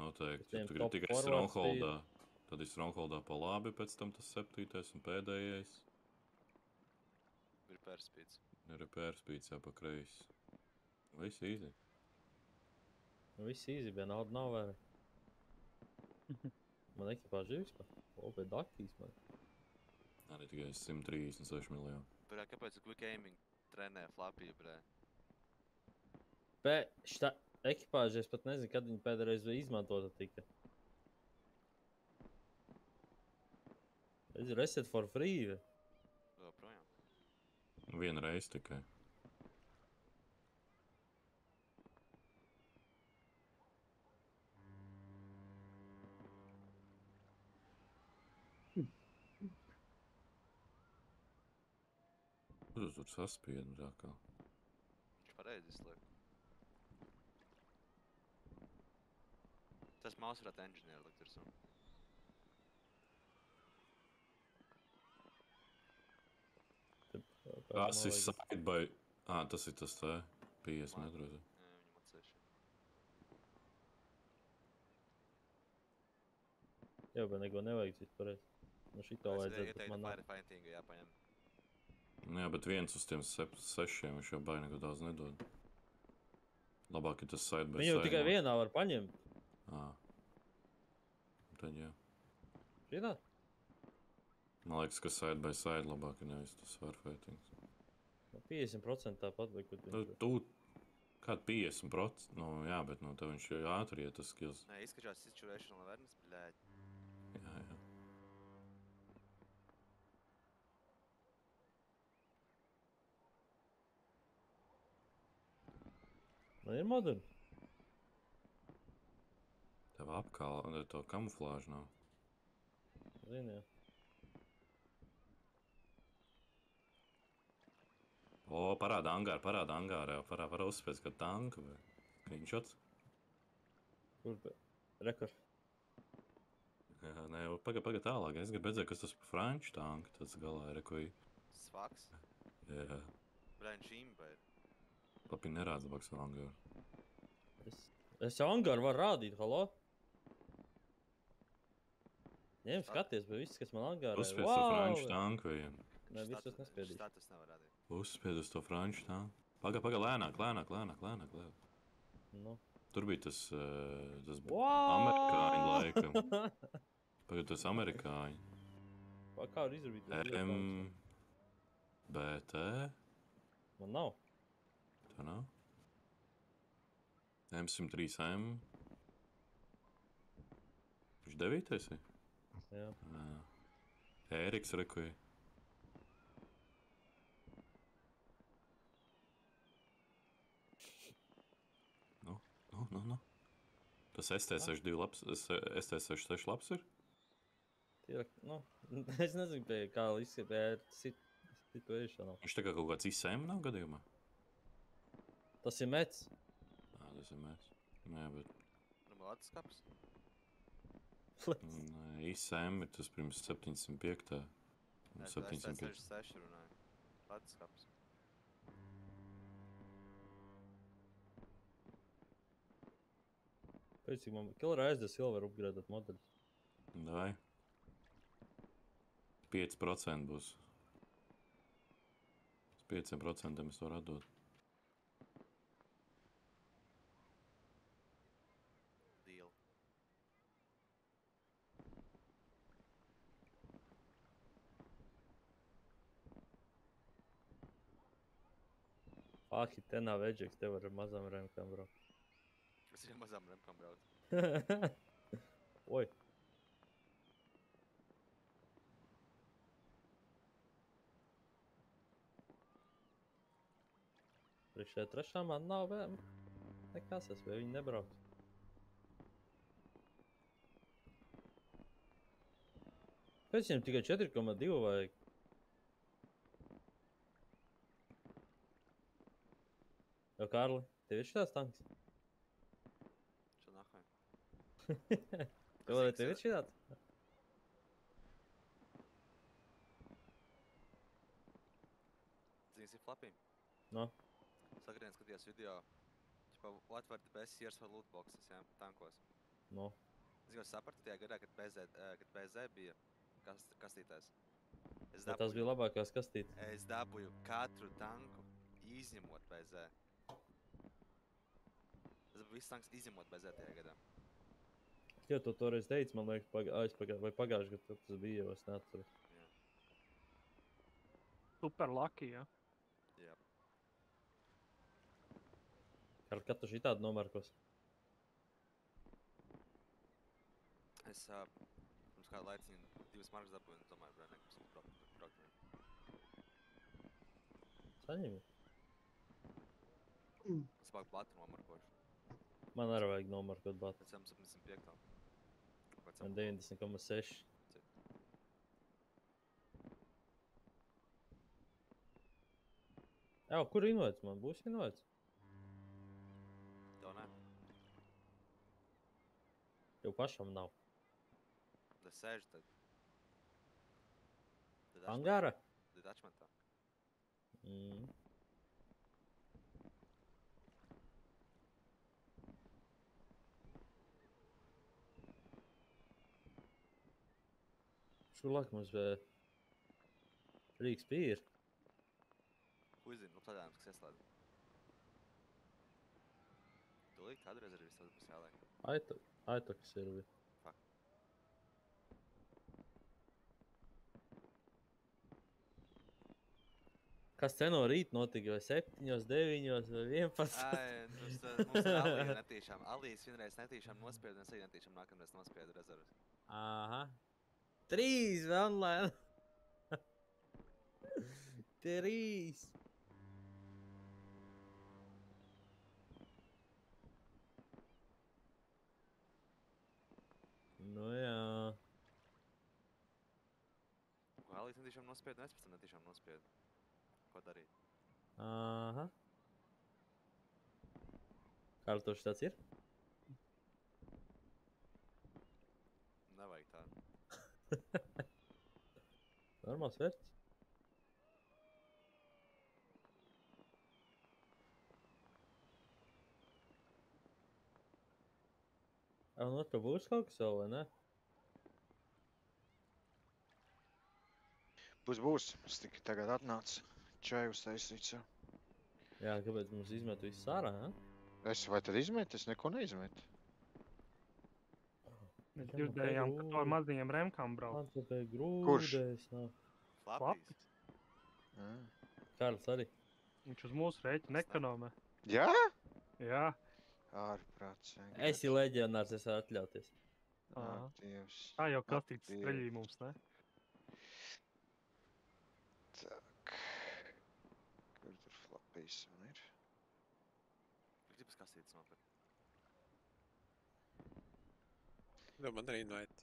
noteikti, ja tu gribi tikai Strongholdā. Tad ir Strongholdā pa labi, pēc tam tas 7. un pēdējais. Repair speeds. Repair speeds, jā, pa kreis. Viss easy. Nu viss easy, bija nauda nav vērā. Man ekipāži ir vispār. Opēt daktīs man. Arī tikai 136 miljoni. Brē, kāpēc Quick Aiming trenē flapiju, brē? Bet šitā ekipāži es pat nezinu, kad viņi pēdējais vai izmantota tika. Es ir reset for free. Joprojām. Viena reize tikai. Kur tu tur saspiedi, tā kā? Viņš pareizi izsliek. Tas mouse varētu engineer likt virsū. Tas ir side by... tas ir tas tā, 50 metru. Jā, viņam atsevišķi. Jā, bet neko nevajag cits pareizi. Nu šitā vajadzētu, bet man nav. Firefightingu jāpaņem. Jā, bet viens uz tiem 6 viņš jau baigi neko daudz nedod. Labāk ir tas side by side. Viņu tikai vienā var paņemt. Tad jā. Šitā? Man liekas, ka side by side labāk ir nevis tas firefighting. 50% tāpat vai kur Tu, kād 50%? Nu jā, bet nu tev viņš jau ātri iet tas skills. Nē, izskačās situational awareness, bļēģi. Jā. Man ir moderni. Tev apkāla, to kamuflāžu nav. Zini, jā. Parāda angārā, jau parāda uzspēc, ka tanku vai screenshots. Kur, rekord? Jā, nē, paga tālāk, es gribu redzēt, kas tas par franču tanku, tas galā ir, ko ir. Svaks? Jā. Brain Shimba ir. Labi, nerāds baks no angāru. Es jau angāru varu rādīt, halo? Ņem, skaties, bet viss, kas man angārā ir. Uzspiedz to franču tanku vien. Nē, viss tas nespiedīs. Status nevar rādīt. Uzspied uz to franču tanku. Paga, lēnāk. Nu. Tur bija tas amerikāņu laikam. Pagad tas amerikāņu. Kā var izrabīt? BT? Man nav. Tā nav? M103M. Viņš 9. ir? Jā. Ēriks rekuja. Nu. Tas ST62 labs, ST66 labs ir? Nu, es nezinu, kā izskatīt situācijā. Viņš tā kā kaut kāds ISM nav gadījumā? Tas ir mets. Tas ir mets. Nē, bet... Lātas kaps? Nē, ISM ir tas pirms 705. Nē, tas 706 runāju. Lātas kaps. Pēc cik man Killer ASD Silver upgradēt modeļus. Davai. 5% būs. Uz 5% es varu atdot. Deal. Faki, te nav edžeks, te var ar mazām remkām braukt. Es jau mazām remkām braucu. Oi. Priekš šeit trešā man nav vēl nekas, es vai viņi nebrauc. Pēc viņam tikai 4,2 vajag. Jo, Kārli, tev ir šitās tanks? Čo nahoj? Tev ir šitāds? Zini, ir flapī? No. Sakrien skatījās video. What were the best years for lootboxes, jā, tankos. No. Es jau sapratu tajā gadā, kad BZ bija kastītēs. Bet tas bija labākās kastītes. Es dabūju katru tanku, izņemot BZ. Es Tas viss tanks izņemot BZ tajā gadā. Jo tu toreiz teici, man liekas, vai pagājuši gadu tas bija, jau es neatceru. Super lucky, ja? Jā. Kad tu šitādi nomarkos? Es pirms kādu laiciņu 2 markas dabūju un domāju, brāl, nekums braukt. Saņemi? Es vāku plati nomarkošu. Man arī vajag nomarkot batu. Pēc 75. Man 90,6. Jā, kur invaits man? Būs invaits? Tev ne. Tev pašam nav. Tad sēž tad. Angāra? Detachmentā. Šulāk mums Rīgas pīri. Uzzini, plādājums, kas ieslēdz. Tūlīt kādu rezervis tas būs jāliek. Aitokas ir. Fuck. Kas te no rīta notika? Vai 7, 9 vai 11? Mums ir Alija netīšām. Alijas vienreiz netīšām nospiedu, un es arī netīšām nākamreiz nospiedu rezervis. Aha. 3 online. 3. Nu jā. Ko Alijas netīšām nospiedu, un es pēc tam netīšām nospiedu. Ko darīt? Aha. Kārtoši tāds ir? Nevajag tādu. Normāls vērts. Un otru būs kaut kas vēl, vai ne? Būs. Es tikai tagad atnācu. Čaju uztaisīt sev. Jā, kāpēc mums izmet visu ārā, ne? Vai tad izmet? Es neko neizmetu. Mēs dzirdējām, ka to ar mazajiem remkām brauc. Man tu pēc grūdēs nav. Flapīs. Kārls arī. Viņš uz mūsu rēķina ekonomē. Jā? Jā. Ārprāts. Esi leģionārs, es varu atļauties. Dievs. Tā jau kastīts streļī mums, ne? Tak. Kur tur flapīs man ir? Gribas kastītas nopirkt. Nu, man arī invite.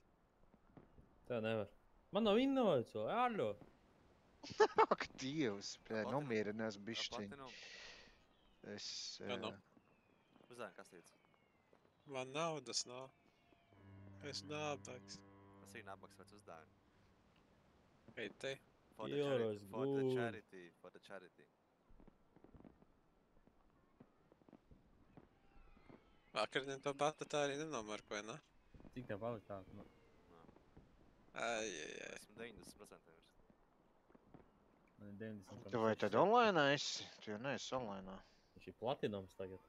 Tā nevar. Man nav innovaits, vai ārļo? Ak, Dievs, nomierinās bišķiņ. Es... Uzdēm kastītas. Man naudas nav. Es nābaks. Es arī nābaks vēc uzdēm. Ej te. For the charity. Vakarnien to bata tā arī nenomarkoja, ne? Cik tā palika tā? Ai. Esmu 90% virs. Man ir 90%. Tu vai tad online esi? Tu jau neesi online. Viņš ir platinums tagad.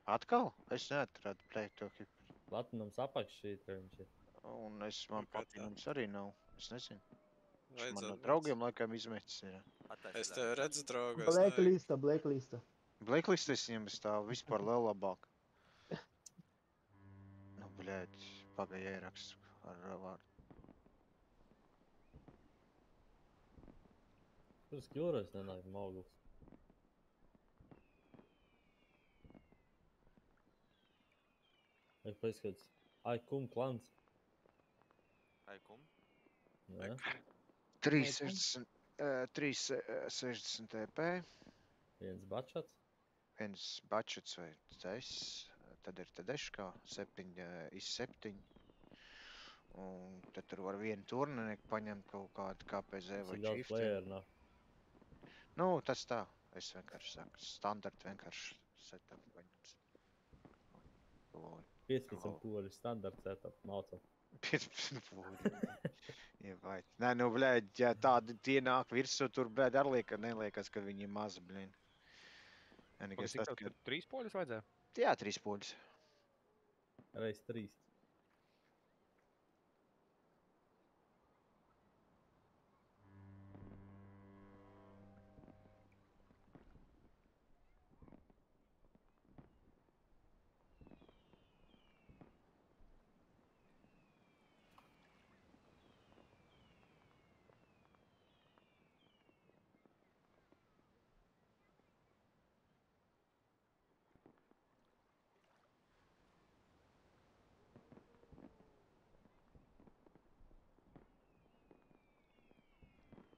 Atkal? Es neatradu plēkt to kipu. Platinums apakš šīt, ka viņš ir. Un man platinums arī nav. Es nezinu. Man no Vajadzētu draugiem laikam izmetis ir. Es tev redzu, draugu. Blacklista. Blacklista es viņam stāvu vispār vēl labāk. Nu, bļēd, pagaja ierakstu ar vārdu. Kur skilreiz nenāk Maugls? Vai paizskats? Aikum klans. Aikum? Jā. 360 EP. Viens bačats. Viens bačats vai tais. Tad ir Tedeškā, 7 iz 7. Un tad tur var vienu turnieku paņemt kaut kādu KPZ vai Chieftain. Nu, tas tā. Es vienkārši saku, standarti vienkārši setup paņems. 15 pūri standarts setup, mācam. 15 pūri. Ievait. Nē, nu, bļēd, ja tādi tie nāk virsū, tur, bļēd, arī neliekas, ka viņi ir mazi, bļēd. Cik tev 3 poļus vajadzēja? Jā, 3 poļus. Reiz 3.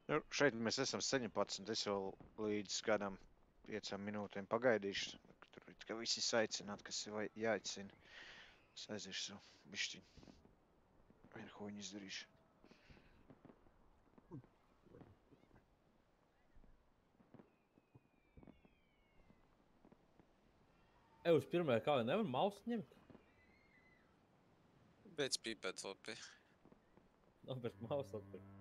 Nu, šeit mēs esam 17, es vēl līdz kādām 5 minūtēm pagaidīšu. Tur ir tikai visi saicināti, kas ir jāicina. Es aiziešu savu bišķiņu. Vienu huņu izdarīšu. Uz pirmajā kā nevar mausu ņemt? Beidz pīpēt, Lopi. Nopirkt mausu atpirkt.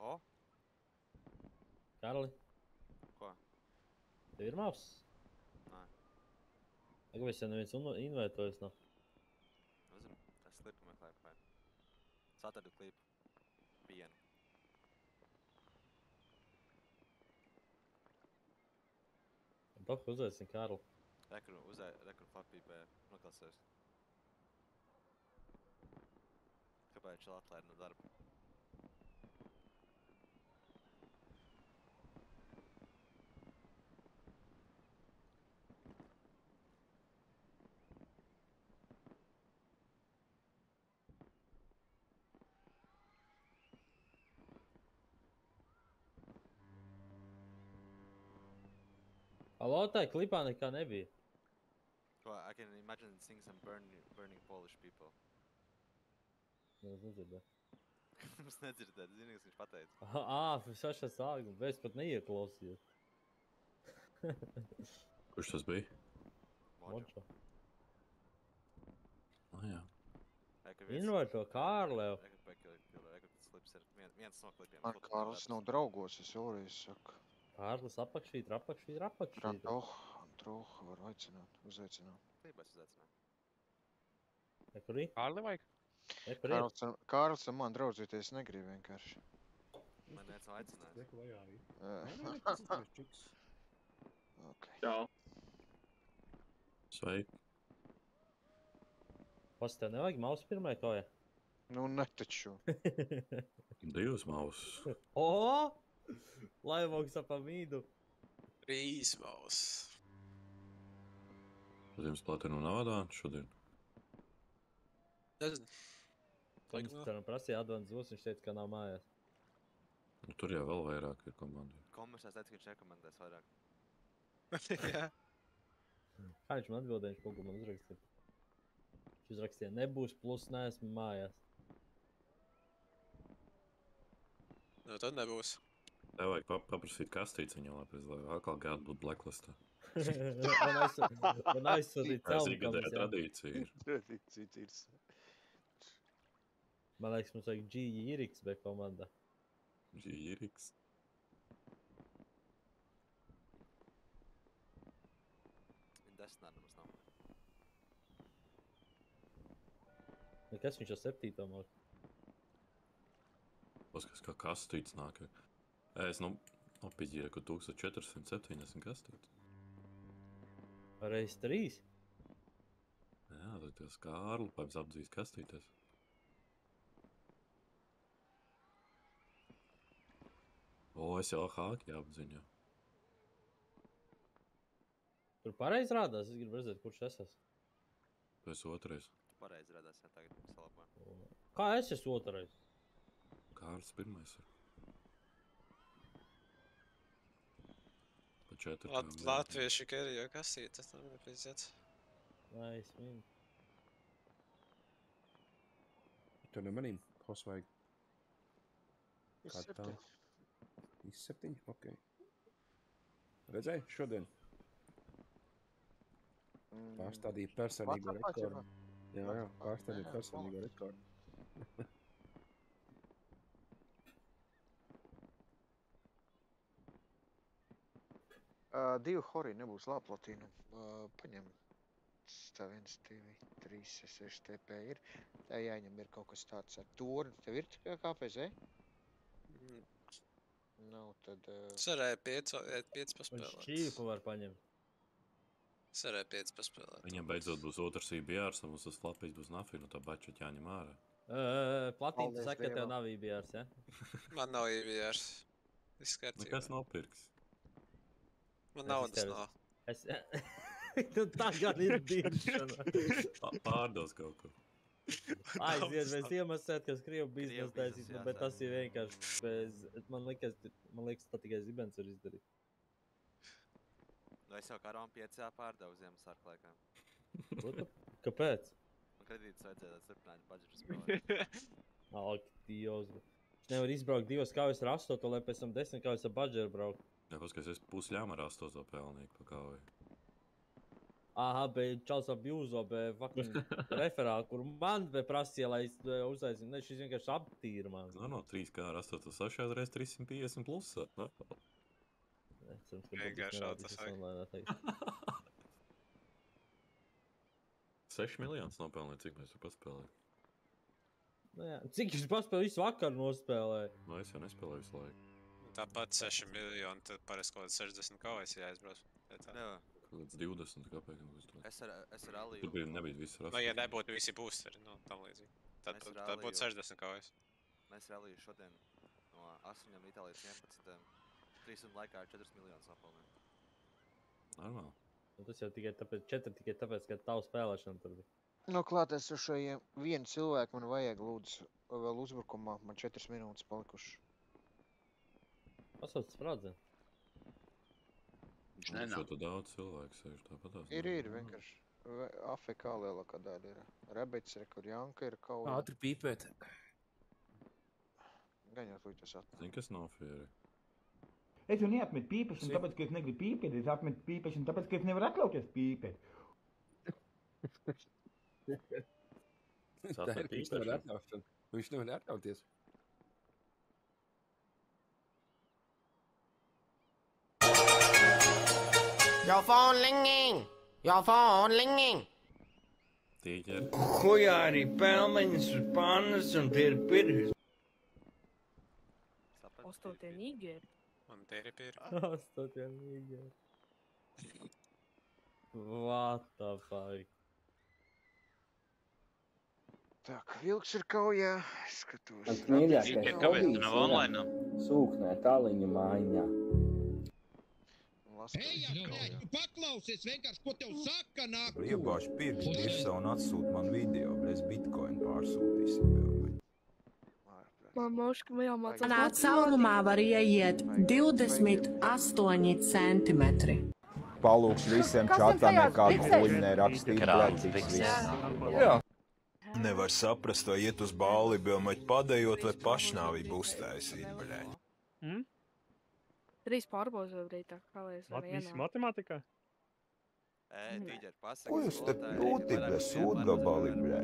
O? Karli, Ko? tev ir mausas? Nē. Kāpēc jau neviens invērtojas nav? Nezinu, es klipu meklēju vai. Satardu klipu. Pienu. Toku uzveicini Karli. Rekru papīpē nokalsies. Kāpēc viņš atlaida no darba? Alo, tai klipā nekā nebija. Ko, I can imagine seeing some burning Polish people. Es nedzirdēju. Mums nedzirdēt, zini, kas viņš pateica. Saša sāguma, bet es pat neieklausījos. Kurš tas bija? Močo. Jā. Invērto Kārlev. Viens no klipiem. Man Kārlis nav draugos, es vēlreiz saku. Kārlis apakšīt. Trauha var uzaicināt. Klībās uzaicināt. Kurī? Kārli vajag? Kārlis ar man draudzīties negrib vienkārši. Man neviens nav aicinājis. Čau. Sveiki. Pas tev nevajag mausu pirmai koja? Nu, netaču. 2 mausas. O! Laivoks apamīdu. 3 mausas. Ziemassvētdienu nav ādāns šodien? Nezinu. Viņš prasīja Advans Zūs, viņš teica, ka nav mājās. Nu, tur jau vēl vairāk ir komandi. Komersās teica, ka viņš rekomendēs vairāk. Jā. Kā viņš man atbildēja, viņš kaut ko man uzrakstīja? Viņš uzrakstīja, nebūs plus, neesmu mājās. Nu, tad nebūs. Tev vajag paprasīt kastītes viņam, lai atkal gādu būt blacklistā. Man aizsūtīt celmu Ikgadēja tradīcija ir. Tradīcija ir. Man liekas, mums vajag G. Jiriks bija komandā. G. Jiriks. Desnāda mums nav. Kas viņš jau 7. māk? Paskas kā kastītes nāk. Es nopiģīju, ka 1470 kastītes. Reiz 3? Jā, tad tas Kārli pēc apdzīs kastītes. O, es jau hāki jāapdziņā. Tur pareizi rādās, es gribu redzēt, kurš es esmu. Tu esi otrais. Tu pareizi redzēs, ja tagad salabā. Kā es esmu otrais? Kārlis pirmais ir. Pa 4. Latvieši Gerija kasīte, tas tam nepīziet. Lai es viņu. Tev nemanīm, hos vajag. Kā tā? 7? Ok. Redzēji šodien? Pārstādīja personīgo rekordu. Jā, pārstādīja personīgo rekordu. Divi hori nebūs lāplatīnu. Paņem. Tā 1, 2, 3, 6 TP ir. Tā jāņem ir kaut kas tāds ar torni. Tev ir KPZ? Nav, tad... Es varēju 5 paspēlēt. Šķīpu var paņemt. Es varēju 5 paspēlēt. Viņam beidzot būs otrs IBRs, un mums tas flapīs būs nafī, no tā bačet jāņem ārā. Platīn, tu saki, ka tev nav IBRs, ja? Man nav IBRs. Viss kārtībā. Nekas nopirks. Man naudas nav. Tā gan ir diršana. Pārdos kaut ko. Aiziet, mēs iemesēt, kas Krievu biznes taisīs, bet tas ir vienkārši bez... Man liekas, tā tikai Zibens var izdarīt. Nu, es jau karam 5 pārdevu Ziemassvētku laikā. Kāpēc? Man kredītus vajadzēja turpināt budžetu spēlēt. Ak, Dievs. Viņš nevar izbraukt 2 kaujas ar 8, lai pēc tam 10 kaujas ar budžetu braukt. Jā, paskais, es pusļām ar 8 pelnīgu pa kauju. Aha, bet čals abjūzo, bet fucking referāli, kur man prasīja, lai es uzaicinu. Ne, šis vienkārši aptīra man. No 3K ar 8 sašās reiz 350 plusā. Vienkārši tas vajag. 6 miljonus nopelnīt, cik mēs jau paspēlējam. Nu jā, cik jūs paspēlēju visu vakaru nospēlēju? Nu, es jau nespēlēju visu laiku. Tāpat 6 miljoni, tad parasti kaut kāds 60 kaujas jāizbrauc. Jā. Līdz 20, kāpēc būs to? Es ar Aliju. Tur bija nebija viss rasta. Nu, ja nebūtu visi boosteri, nu, tam līdzīgi. Tad būtu 60 kaujas. Mēs ar Aliju šodien no 8 līdz 11, 3 un laikā 4 miljonus nopelnījām. Normāli. Nu, tas jau tikai tāpēc, ka tavu spēlēšana tur bija. No klātesošajiem vienu cilvēku man vajag, lūdzu, vēl uzbrukumā. Man 4 minūtes palikuši. Pasauc sprādzien. Viņš nenāk. Šo tu daudz cilvēku sēž tāpatās. Ir, vienkārši. AFK lielākā daļa ir. Rebets ir, kur Janka ir kaut... Ātri pīpēt. Gan jau tu tas atnāk. Zini, kas nav fieri? Es jau neapmetu pīpēšanu, tāpēc, ka es negribu pīpēt. Es apmetu pīpēšanu, tāpēc, ka es nevaru atļauties pīpēt. Tā ir, viņš nevar atļaušana. Viņš nevar atļauties. Your phone ringing! Your phone ringing! Tīķer. Kujā arī pelmeņas uz pannas un tie ir pirks. Ostotie nigeri. Un tie ir pirks. Ostotie nigeri. What the fuck? Tak, vilks ir kaujā. Skatos. Mans mīļākais hobijs ir sūknē tāliņa mājiņā. Ej, blēģ, tu paklausies vienkārši, ko tev saka, nāk! Iebāž pirks dirsā un atsūt man video, mēs bitcoin pārsūtīsim. Mamuška, jāmācās. Manā caurumā var ieiet 28 centimetri. Palūks visiem čatā nekādu buļu nerakstīt, blēķis viss. Jā. Nevar saprast, vai iet uz balli, biomēt padējot, vai pašnāvību uztaisīt, blēķi. 3 pārbaudus varbūt tā, kā lai es varu Visi matemātikā? Tīģer, pasaka. Ko jūs te prūti, bļē, sūdgabali, bļē?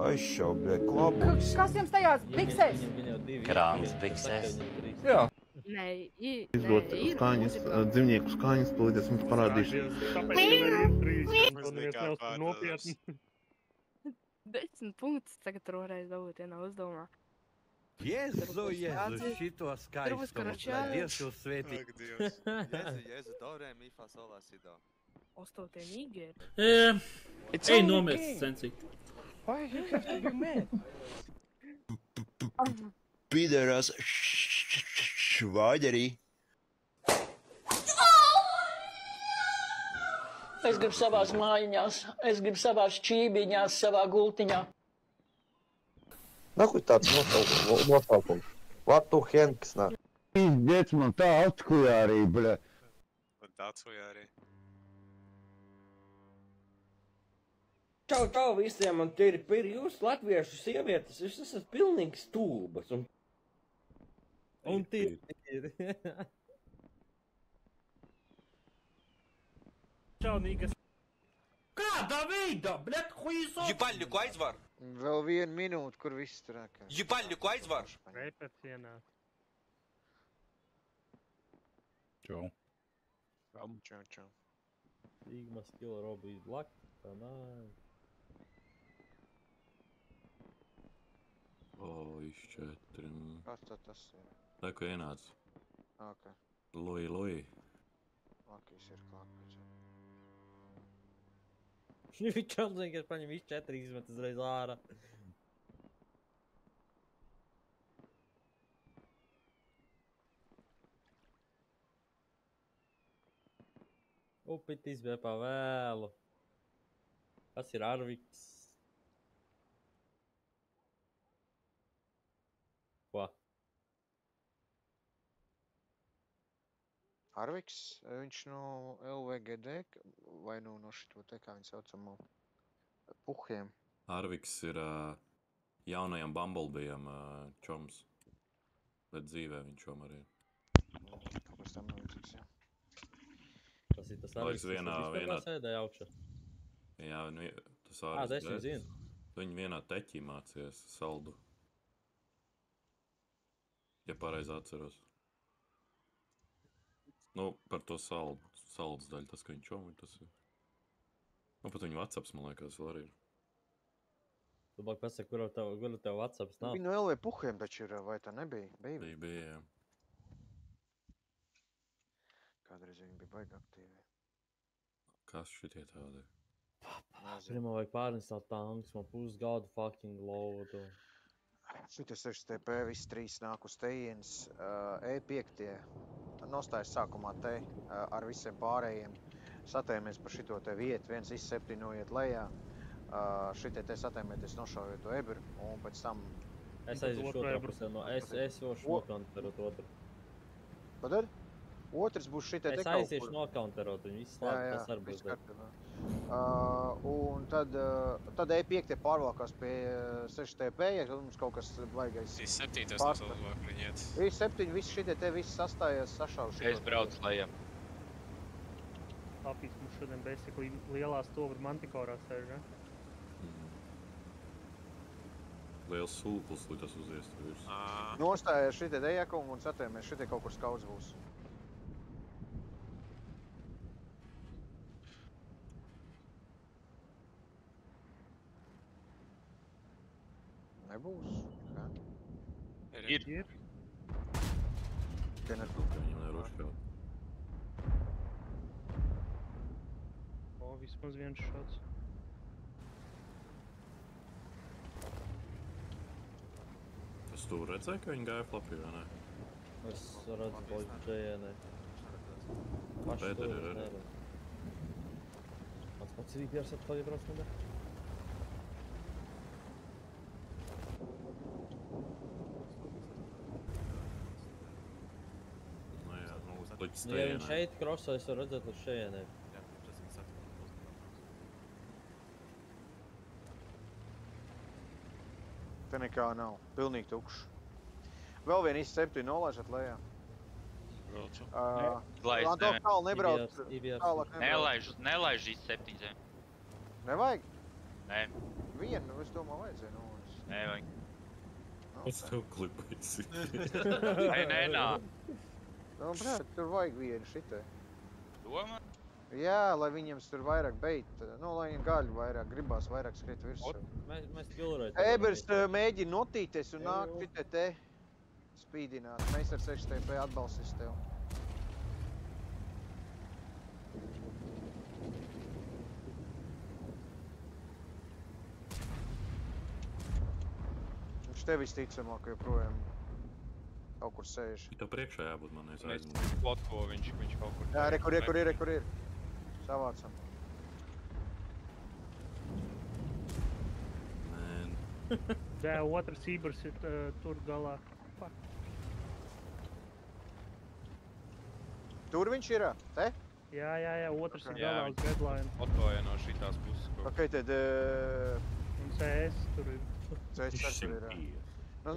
Aizšau, bļē, klabus. Kas jums tajās biksēs? Krāns biksēs. Jā. Nē, Izdot skaņas, dzīvnieku skaņas, palīdēs mums parādīšu. Nopietni. 10 punktus tagad roreiz dabūt vienā uzdevumā. Jēzu, šito skaistumu, lai Dievs jūs svētī. Ak, Dievs. Jēzu, dobrē, mīfā solā sido. Ostotie nigeri. Ej nomest, Sensei. Why you have to be mad? Pideras švāģerī. Es gribu savās mājiņās, es gribu savās čībiņās, savā gultiņā. Nakuj tāds nosaukums. Latu Henks, nā. Pīzdēc man tā atkuja arī, bļa. Tā atkuja arī. Čau visiem, man te ir jūs latviešu sievietes, jūs esat pilnīgi stulbas. Un tie ir. Čau, nīgas. Kādā veidā, bļet, huizot? Ģipaļņuku aizvar. Vēl 1 minūte, kur viss turēkā. Ģipaļņuku aizvar. Repet cienā. Čau. Čau. Sigma skill Robbie Black. Tā nē. Izšķetri. Kas tad tas ir? Tā, ko ienāc. Ok. Lui. Lakīs ir klāpēc. Viņš čaldzīgi, ka paņem visu 4 izmet uzreiz ārā. Upitis bija pa vēlu. Tas ir Arviks. Ko? Arviks, viņš no LVGD, vai no šito te, kā viņi saucamo, puhiem. Arviks ir jaunajam Bumblebee'am čoms. Bet dzīvē viņš čom arī ir. Kaut kas tam līdzīgs, jā. Tas ir tas Arviks, kas vispār sēdēja augšā. Jā, tas Arviks. Es viņu zinu. Viņi vienā teķī mācījās saldu. Ja pareizi atceros. Nu, par to saldas daļu, tas, ka viņš čomi, tas ir. Nu, pat viņu WhatsApps, man liekas, vēl arī ir. Tu bāk pasaka, kuru tev WhatsApps nav? Viņu LV puhiem taču ir, vai tā nebija? Bija, jā. Kādreiz viņi bija baigi aktīvi. Kas šitie tādi? Pirmā vajag pārinstāt tanks, man pusgadu fucking loadu. Šitie 6TP, visi 3 nāk uz tejienes. E5 nostājas sākumā te ar visiem pārējiem. Satējamies par šito te vietu, viens I7 noiet lejā. Šitie te satēmēties nošaujot to ebru, un pēc tam... Es aiziešu otrā pusē, es jošu nokaunterot otru. Padod? Otrs būs šitie te kaut kur. Es aiziešu nokaunterot, viņi viss labi, tas arī būs dēļ. Un tad E5 pārvalkās pie 6TP, ja mums kaut kas vajagais. I7 tas nesalvāk viņiet. I7 visi šitie te visi sastājās, sašauju šito. Es braucu lejam. Apīs mums šodien bēsik lielā stobra mantikorā sēž, ja? Liels sūklis, lai tas uziest virs. Nostājās šitie dejakungi un satējamies, šitie kaut kur skauds būs. Nebūs. Kā? Ir. Te nebūs. Viņam nevar uzšķaut. O, vismaz viens šāds. Es tu redzēju, ka viņi gāja flapī, vai ne? Es redzu boļu džēnē. Pēderi ir arī. Pats rīpjārs atpakaļ iebrauc man der? Līdz Ja viņš šeit krosā, es varu redzēt līdz šejienē. Te nekā nav. Pilnīgi tukšs. Vēl vien I7 nolaižat lejā. Braucu. Antov tālu nebrauc. Nelaiž I7. Nevajag? Nē. Vienu, es domāju, vajadzēja nolaist. Nevajag. Es tev klipēsi. Nē, nā. Nu, brāt, tur vajag vienu šitai. Domā? Jā, lai viņiem tur vairāk beit. Nu, lai viņiem gaļu vairāk, gribās vairāk skriet virsū. Mēs kilrēt. Ebers mēģina notīties un nāk šitai te spīdināt. Mēs ar 6TP atbalstīs tev. Viņš te visticamāk joprojām kaut kur sēž. Tev priekšā jābūt man, es aizmu. Mēs plotko viņš kaut kur. Jā, rekur ir. Savācam. Man. Jā, otrs Ibers ir tur galā. Fuck. Tur viņš ir, te? Jā, otrs ir galā uz redline. Plotkoja no šitās puses. Ok, tad... Un CS tur ir. CS tur ir. Nu,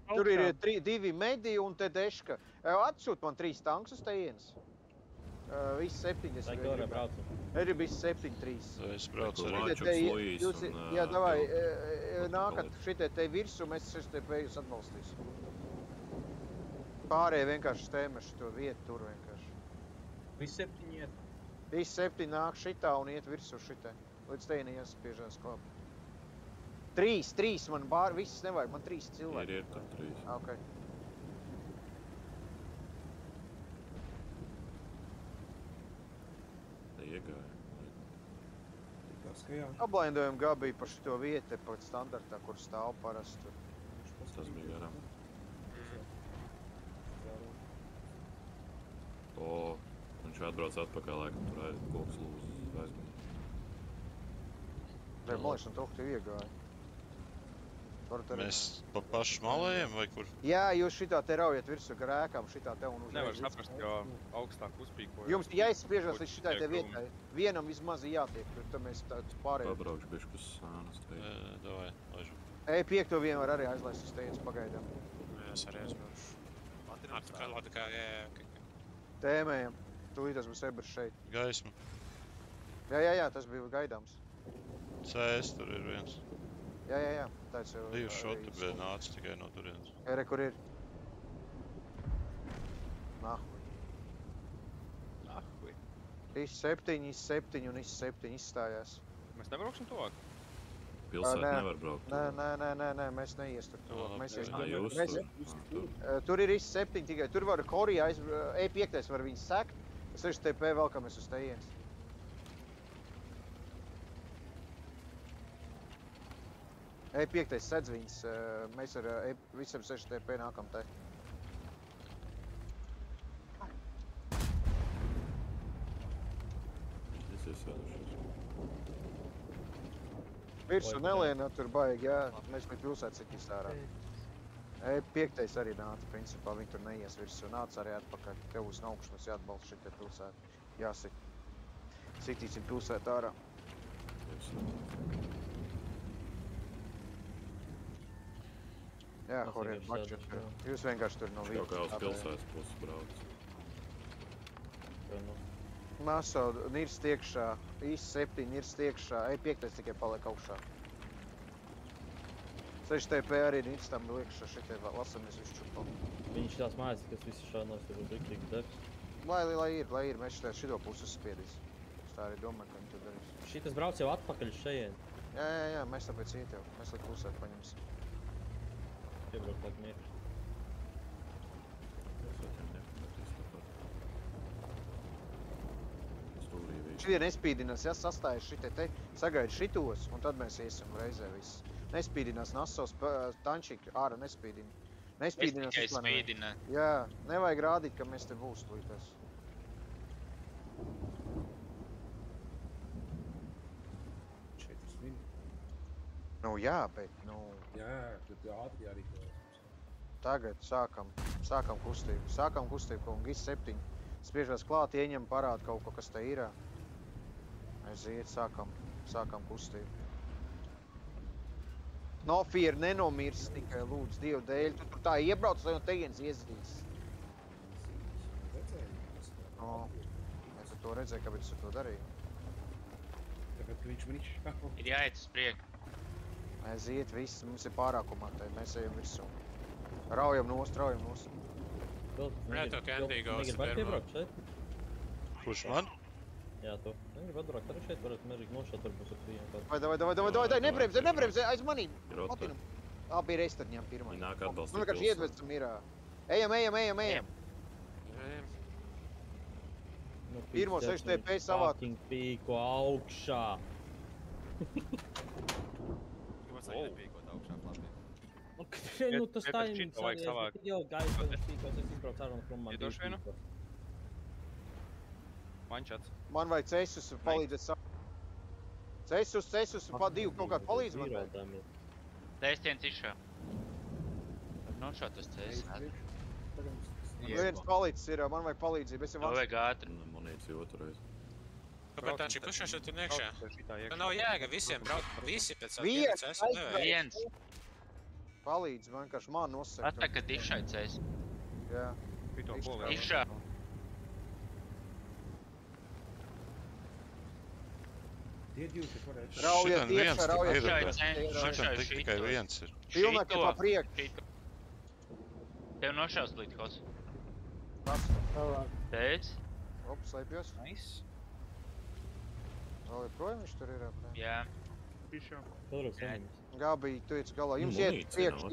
tur ir 2 medi un te deška. Atsūt man 3 tanks uz tejienes. Visi 7. Tā kā braucu. Ir visi 7-3. Es braucu arī. Jūs, jā, davai, nākat šitie te virsū, mēs šitie pējus atbalstīsim. Pārējie vienkārši stēmē šito vietu tur vienkārši. Visi 7 iet. Visi 7 nāk šitā un iet virsū šitai. Līdz te neiespiežās klāt. 3 man viss nevajag, man 3 cilvēki. Ir tā 3. Ok. Te iegāja. Ablindojam Gabiju par šito vietu, pa standartā, kur stāv parasti. Tas bija garām. Viņš atbrauc atpakaļ, laikam tur koks lūdzu aizmīt. Man liekas, un tohti iegāja. Mēs pa pašu malējiem vai kur? Jā, jūs šitā te raujat virsū gar ēkām, šitā te un uzreiz. Nevar saprast, jo augstāk uzpīkoju. Jums jāizspiežās līdz šitai te vietai. Vienam vismaz jātiek, tur mēs tāds pārējiem. Pabraukšu bišķi uz sānas tevi. Davai, laižu. Ej, 5. vienu var arī aizlaist uz teicis pagaidām. Es arī aizbraušu. Latvijā, jā. Tēmējam. Tūlītās mums ebers šeit. Gaisma. Jā, tas bija gaidāms. CS tur ir viens. Jā. Tāds jau... 2 šoti bija nāca tikai no turienes. Re, kur ir? Nahuj. 7 un 7 izstājās. Mēs nebrauksim tuvāk? Pilsēta nevar braukt. Nē, mēs neies tur tuvāk. Tur ir 7 tikai. Tur var Korija E5 var viņus sekt. 6 TP velkamies uz tejienes. E5 sedz viņas. Mēs ar visam 6 TP nākam te. Virsu nelienā tur baigi, jā. Mēs pēc pilsētas ir ārā. E5 arī nāca, principā, viņi tur neies virsū. Nāca arī atpakaļ. Tev uz augšu mums jāatbalsta šitie pilsēta. Jāsit. Sitīsim pilsētu ārā. Jā, Horien, maču. Jūs vienkārši tur no vietas. Jau kā uz pilsētas puses brauc. Maso, nirst iekšā, I7 nirst iekšā, E5 tikai paliek augšā. 6 TP arī nirstam iekšā, šitie lasamies visu čupam. Viņš tās mājas, kas visi šādos ir riktīgi debs. Lai ir, mēs šito pusi uzspiedīs. Es tā arī domāju, ka viņi to darīs. Šitas brauc jau atpakaļ šajien. Jā, mēs tāpēc iet jau, mēs lai klusēt paņemsim. Piebraukt laik mieru. Šitie nespīdinās, ja sastājas šitie te, sagaida šitos, un tad mēs iesim reizē viss. Nespīdinās Nassovs tančiki, ārā nespīdina. Nespīdinās. Es tikai spīdina. Jā, nevajag rādīt, ka mēs te būs līdās. Nu jā, bet, Jā, tad ātri jārīkojas. Tagad sākam kustību. Sākam kustību, kaut un GIS 7. Spriežās klāt, ieņem parādu kaut ko, kas te ir. Aiziet, sākam kustību. Nofīri nenomirs tikai, lūdzu, Dievu dēļ. Tu tur tā iebrauc, lai no tejienes iezadīs. Es to redzēju, kāpēc es to darīju. Tāpēc, ka viņš man ir jāiet uz prieku. Aiziet, viss, mums ir pārākumā te, mēs ejam virsū. Raujam nost. Jā, to kendīgo uz pirmo. Kurš man? Jā, tu. Negribu atbraukt arī šeit, varētu mērīgi nošāt, varbūt ar tījiem. Vai, nebremzē, aiz manīm. Matinam. Bija reistarņām pirmā. Viņi nāk atbalstīt Nu, vienkārši iedvestam ir. Ejam. Pirmo 6 TP savāt. Fucking pīku augšā. Jūs arī nepīkot augšā, labi. Nu, tas taimings arī, es jau gaidu, es pīkos, es izbraucu ārā un krum man Iedošu vienu. Mančats. Man vajag cesus palīdzēt savu. Cesus, pa 2 kaut kādu palīdz man. Tēstiens išā. Nošā tas tēs. Viens palīdzis ir, man vajag palīdzību, es jau vajag. Vajag ātri. Munīcija otrreiz. Kāpēc tā šī kušā šeit ir niekšā? Tā nav jēga visiem braukt, visi pēc Viens. Palīdz, man vienkārši man nosaka. Atpakaļ išai cēs. Jā. Išā. Raujiet iekšā, Šitam tikai viens ir. Pilnāk ir pa prieku. Tev nošaus līdz kos. Teic? Ops, slēpjos. Nice. Vēl joprojām viņš tur ir apmēr. Jā. Bišķām. Turks vienības. Gabi, tu iet uz galā. Jums Nu,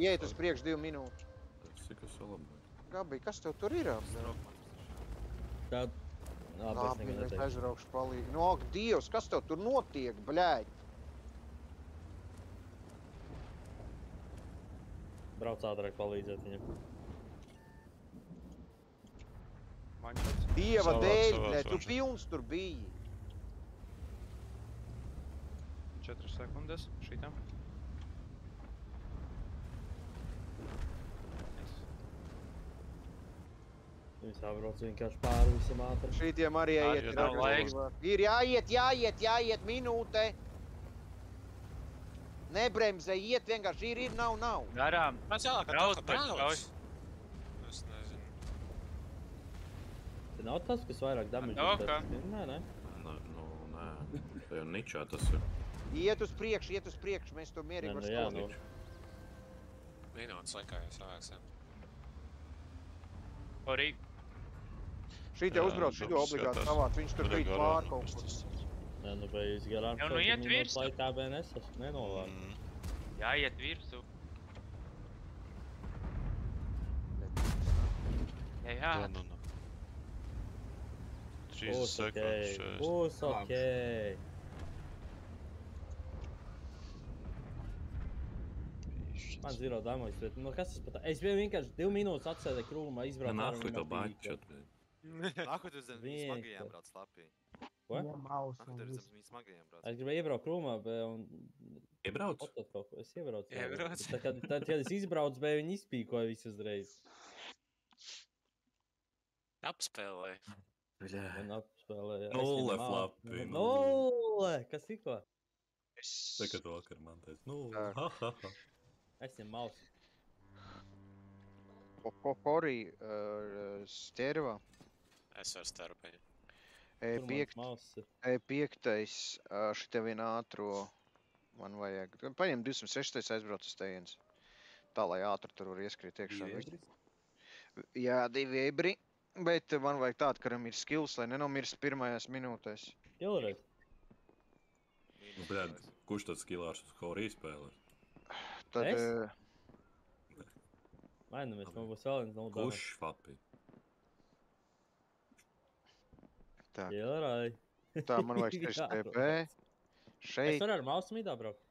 iet uz priekš 2 minūtes. Tas ir kas salaboja. Gabi, kas tev tur ir apmēr? Tad... Labi, es aizraukšu palīgi. Nu, ak, Dievs, kas tev tur notiek, bļēģi? Brauc ātrāk palīdzēt viņam. Maņķots. Dieva dēļ, tu pilns tur biji. 4 sekundes šitam. Viņš jābrauc vienkārši pāri visam ātri. Šitiem arī jāiet. Ir jāiet minūte. Nebremzē, iet vienkārši, ir, nav. Garām. Pēc jālāk, ka brauc. Es nezinu. Te nav tas, kas vairāk damage. Nē. Nē. Tā jau ničā tas ir. Iet uz priekšu, mēs to mierīgi var stāvēt. Minūtes laikā jau savāksim. Arī. Šitie uzbrauc, šitie obligāti savāc, viņš tur krīt pār kaut kur. Nē, nu vai jūs garām jau nu iet virsū. Lai tā BNS nenolāk. Jāiet virsū. Jā. 30 sekundes. Būs okei. Man zero damage, bet nu kas tas pat... Es biju vienkārši 2 minūtes atsēdēju krūmā, izbraucu. Nākuj to baļķot. Nākuj tu zem viņa smagajām brauc lapī. Ko? Nākuj tu zem viņa smagajām brauc. Es gribēju iebraukt krūmā, bet... Iebrauc? Es iebraucu. Iebrauc? Tad, kad es izbraucu, bet viņi izpīkoja visu uzreiz. Apspēlēja. Man apspēlēja. 0 flapi. 0! Kas tikko? Tagad vakar man teica 0. Es ņem mausu. Horī, stērvā. Es varu starpēju. E5, šitā vien ātro man vajag. Paņem 206, aizbrauc uz tejienes. Tā, lai ātri tur var ieskrīt iekšā. Jā, 2 ebri. Bet man vajag tādu, karam ir skills, lai nenomirst pirmajās minūtēs. Ilreiz. Nu, bļēd, kurš tad skillārs uz Horī spēlē? Tad... Es? Mainamies, man būs vēl viens daudz. Kurš fapi? Tā. Ilrai. Tā, man vajag 6 TP. Šeit... Es varu ar mausu midā braukt?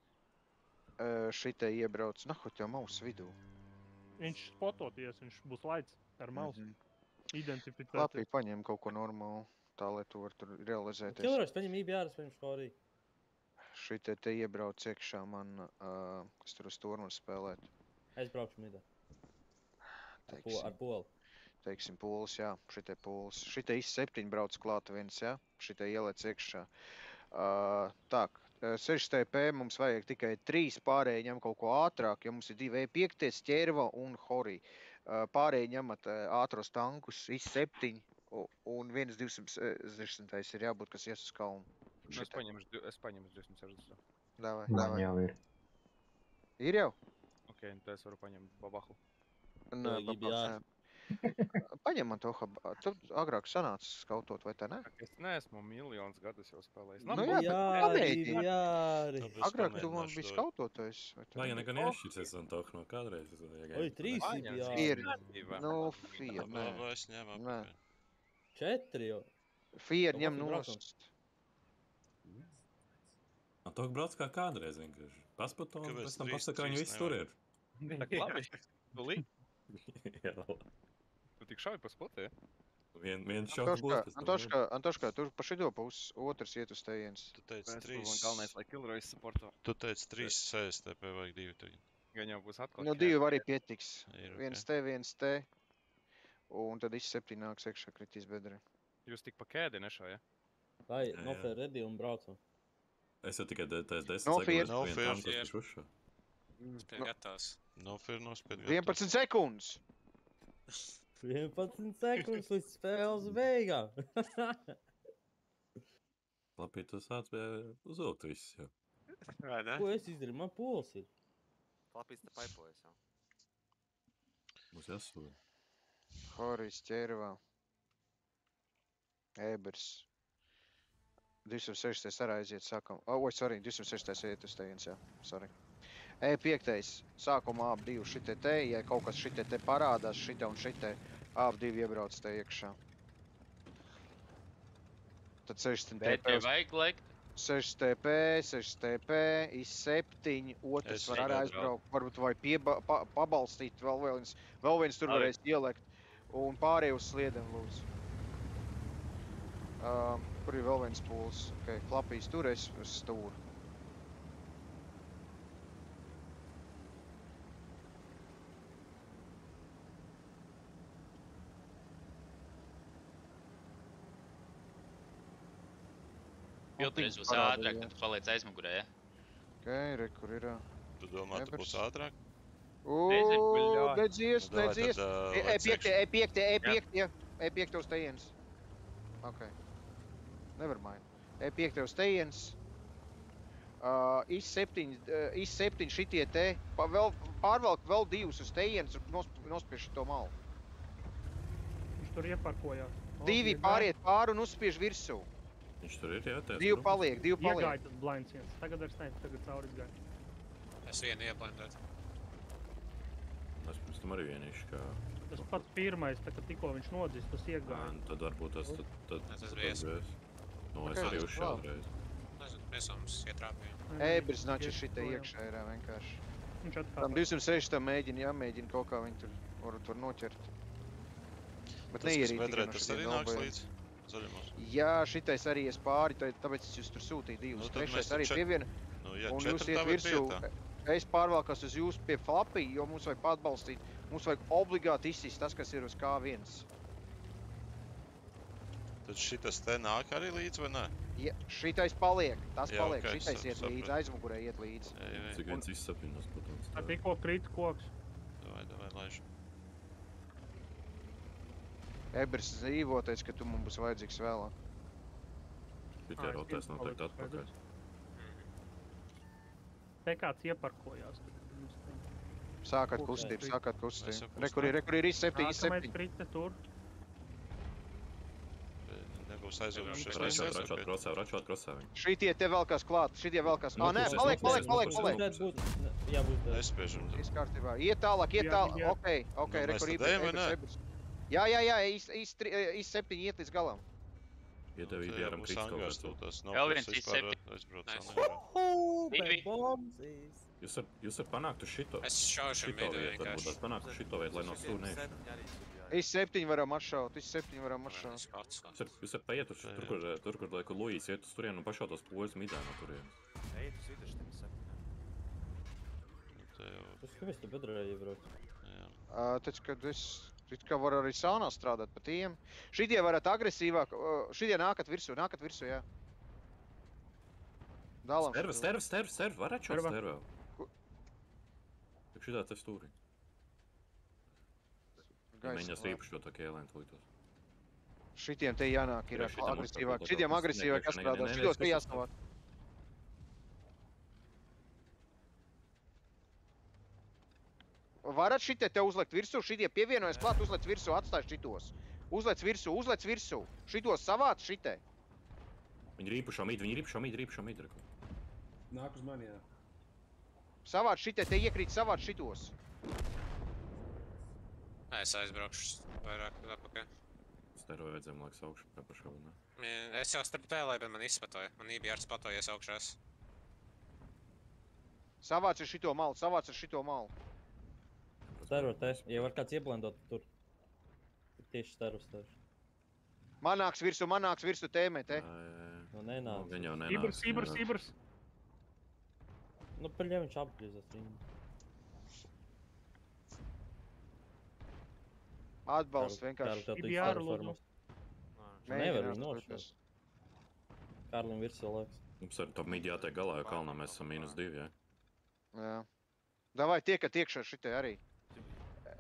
Šitai iebrauc. Nahot jau mausu vidū. Viņš spototies, viņš būs laids ar mausu. Identificēt. Labi, paņem kaut ko normālu, tā, lai tu var tur realizēties. Kilroši, paņem IBRs, paņem Horī. Šitai te iebrauc iekšā man, kas tur uz turnu spēlēt. Es braukšu midā. Ar poli. Teiksim, polis, jā, šitai polis. Šitai IS-7 brauc klāt viens, jā, šitai ielēc iekšā. Tak, 6 TP mums vajag tikai 3, pārējie ņem kaut ko ātrāk, ja mums ir 2 E5, ķērva un Horī. Pārējie ņemat ātros tankus, IS-7 un 1-260 ir jābūt, kas ies uz kalnu. Es paņemu 260. Davai. Man jau ir. Ir jau? Ok, tad es varu paņemt babahu. Paņem man to habu. Tu agrāk sanācis skautot, vai tā ne? Es neesmu miljonus gadus jau spēlējis. Nu jā, bet pamēģi. Agrāk tu man biji skautotais. Vai ja negan iešķicies un tok no kādreiz. Oi, 3 ir. Nu, Fier, nē. 4 jau. Fier ņem nost. Tok brauc kā kādreiz vienkārši. Paspat un pēc tam pasaka, ka viņi viss tur ir. Labi, tu li? Tu tik šauj pa spotu, ja? Viens šauj būs. Antoškā, tur pa šido pus, otrs iet uz tejienes. Tu teici 3. Galvenais, lai Kilrojas supporto. Tu teici 3 STP vajag 2 tagad. Gan jau būs atklāt. Nu, 2 arī pietiks. Viens te. Un tad IS-7 nāks iekšā kritīs bedri. Jūs tik pa kēdi nešā, ja? Vai, nofēr ready un braucam. Es jau tikai tās 10 sekundes. Spēj gatavs. Nofēr nospēd gatavs. 11 sekundes! 11 sekundes līdz spēles beigām. Labi, tu sāc uzvilkt viss jau. Vai ne? Ko es izdarīju? Man pols ir. Lapīs te paipojas jau. Mums jāsūda. Horis ķērvā. Ebers. 206. arī aiziet, sākam. Sorry, 206. iet uz tejienes, jā. Sorry. E5. Sākumā AB2 šitie te, ja kaut kas šitie te parādās, šitie un šitie, AB2 iebrauc te iekšā. Tad 60 TP. Vajag liekt? 6 TP, 6 TP, I7, otrs var arī aizbraukt, varbūt vajag pabalstīt, vēl viens tur varēs ielikt, un pārēj uz sliedēm, lūdzu. Kur ir vēl viens pūls? Ok, klapīs tur, es uz stūru. Filtreiz būs ātrāk, tad tu paliec aizmugurē, ja? Ok, re, kur ir? Tu domā, tu būs ātrāk? Nedzies. E5 uz tejienes. Ok. Nevermind. E5 uz tejienes. I7 šitie te. Pārvelk vēl divus uz tejienes un nospiež to malu. Viņš tur ieparkojās. Divi pāriet pāri un uzspiež virsū. Viņš tur ir, jā, tās Divi paliek. Iegāja tas blinds viens. Tagad vairs ne, tagad cauri izgāja. Es vienu ieblindētu. Es pirms tam arī vienīši, kā... Tas pats pirmais, tā kā tikko viņš nodzis, tas iegāja. Tad varbūt tas bija es. Nu, es arī uz šādreiz. Nezinu, mēs mums ietrāpījām. Ebers nači šitie iekšā ir vienkārši. Viņš Tam 206 tam jāmēģina kaut kā viņi tur var noķert. Bet neierīt tikai no šitiem nobēļiem. Jā, šitais arī es pāri, tāpēc es jūs tur sūtīju divus. Trešais arī pieviena. Un jūs iet virsū. Es pārvalkos uz jūs pie flapī, jo mums vajag atbalstīt. Mums vajag obligāti izsist tas, kas ir uz K1. Tad šitas te nāk arī līdz, vai ne? Ja, šitais paliek. Tas paliek. Šitais iet līdz, aizmugurē iet līdz. Cik viens izsapiņos, protams. Ar tikko krīt koks. Davai, laižu. Ebers dzīvotais, ka tu mums būs vajadzīgs vēlāk. Šitie rotēs noteikti atpakaļ. Te kāds ieparkojās. Sākat kustību. Re, kur ir I7. Nākamais krita tur. Nebūs aizjūjušies. Račot krosā viņi. Šitie te velkās klāt, šitie velkās. Nē, paliek. Nespiežam. Viss kārtībā. Iet tālāk. Ok, re, kur Ebers. Jā, I7 iet līdz galam. Iedevīdi jāram krits kaut kas tu. Vēl viens I7. Jūs var panākt uz šito. Es šaušu midu vienkārši. Varbūt panākt uz šito vietu, lai no stūr neiešu. I7 varam atšaut. Jūs var paiet tur, kur Luīs iet uz turien un pašaut tos poļus midā no turienes. Ejiet uz vidu šitim I7. Tas kāpēc tu bedrē iebrauc? Taču, kad es... It kā var arī saunā strādāt pa tiem. Šitie varat agresīvāk, šitie nākat virsū, jā. Dalam. Sterv, var atšaut sterv vēl. Tik šitā te stūri. Mēģinās rīpušo to kēlēnu lītos. Šitiem te jānāk ir agresīvāk. Šitiem agresīvāk jāstrādā. Šitos te jāsnavāt. Varat šitie te uzlikt virsū, šitie pievienojas klāt, uzliec virsū, atstāj šitos. Uzliec virsū. Šitos savāc šitē. Viņi rīpušo mid. Nāk uz mani, jā. Savāc šitē, te iekrīt savāc šitos. Es aizbraukšu vairāk atpakaļ. Stervo vajadzēja, man liekas, augšu pašā, ne? Es jau starp tēlēju, bet man izspatoja. Man IBR spatojies augšās. Savāc ar šito malu. Stervo te, ja var kāds ieblendot tur. Tieši stervo. Man nāks virsū tēmē te. Nu nenāc. Viņa jau nenāc. Ibers. Nu, paļā viņš apgriezās viņu. Atbalst vienkārši. IBR lūdzu. Nevar viņu nošķirt. Karlim virsū liekas. Mums ar top midi jātiek galā, jo kalnā mēs esam -2, jā? Jā. Davai tiekat iekšā šitai arī.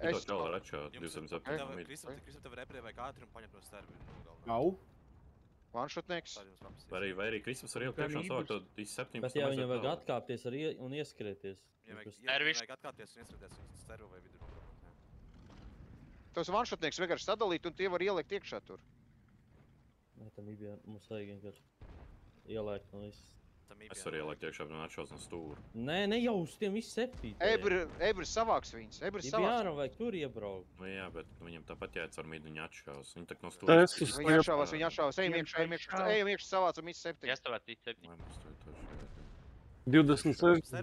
Es to var atšaut, 207 midi. Kristam, tev reprē vajag ātri un paņemt no stervi. Au. Vanšotnieks. Vai arī Kristams var ielikt priekšā un savākt to I7. Bet ja viņam vajag atkāpties un ieskrieties. Vajag atkāpties un ieskrieties uz stervu vai vidu. Tos vanšotnieks vienkārši sadalīt un tie var ielikt iekšā tur. tam bija, mums vajag vienkārši ielēkt no viss. Es varu ielikt iekšā, bet atšaus no stūra. Nē, ne jau uz tiem visi 7. Ebri savāks viņus, ebri Ja savāks. Jāram vajag tur iebraukt. Nu jā, bet viņam tāpat jāiet ar midu, viņi atšaus. Viņi tak no stūra. Viņi atšāvās, ejam iekšā savācam visi 7. Jāstāvēt visi 7. Lai mums to 26.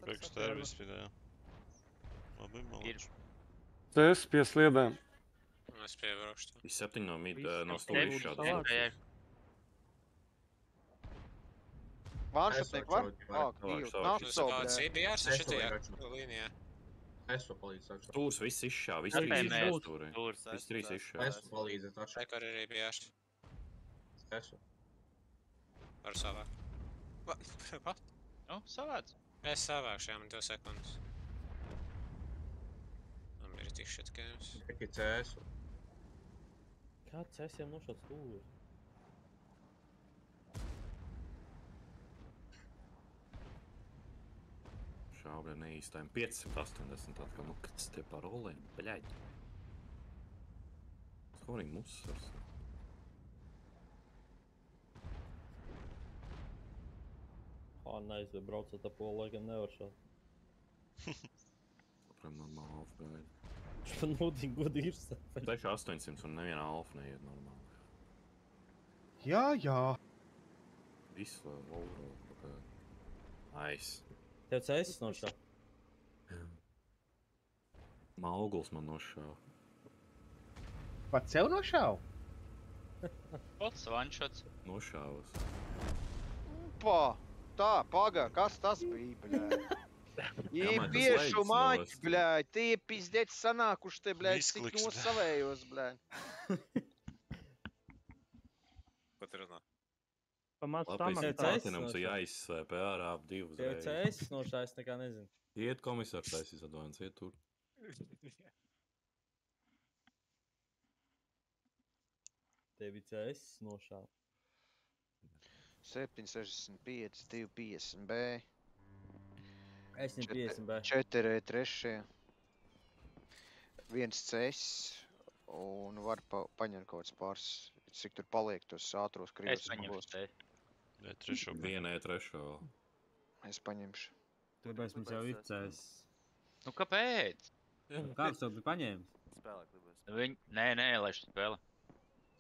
Backstairs vidējā. Labi, malāč. CS pie sliedēm. Es piebraukšu to. Visi 7 no mida, no stūra izšādi. Vānšatniek var? Savāc IBRs šitajā līnijā. Es varu palīdzēt. Stūrs viss izšā, visi 3 izšā stūrī. Visi 3 izšā. Es varu palīdzēt atšķirēt. Rekor ir IBRs. Es varu. Varu savākt. What? Nu, savāc. Es savākšu, jā, man 2 sekundes. Man ir tik shit games. Tikai CS. Kā CS jau nošād stūri? Šābļa neīstājiem 580 atkal, nu, kas te par rolēm, bļaļ. Skorīgi musars. Nice, bet braucot ap polu, laikam nevar šādi. Protams, normāli alfa gaida. Viņš man nodīgi godīgi ir sapēc. Teikšu 800 un nevienā alfa neiet normāli. Jā, jā. Visu vēl overall. Nice. Tev CS nošā? Mauguls man nošāva. Pats sev nošāva? Pots, vanšots. Nošāvas. Pā! Tā, pagā, kas tas bija, bļēj? Īpiešu maķi, bļēj, tie pizdēķi sanākuši te, bļēj, cik nosavējos, bļēj. Ko tu runā? Labi, tātad mums ir jāizsvēpē ārā ap 2 Tev CS nošā, es nekā nezinu. Iet komisārs taisīs advans, iet tur. Tev ir CS nošā. 765, 250 B. Es viņam 50 B. 4 3. 1 CS. Un var paņemt kaut kāds pāris, cik tur paliek tos ātros krīvus. Es paņemšu te. Vienai trešo. Es paņemšu. Tāpēc mums jau ir CS. Nu, kāpēc? Kāds tev bija paņēmis? Nē, lai šis spēlē.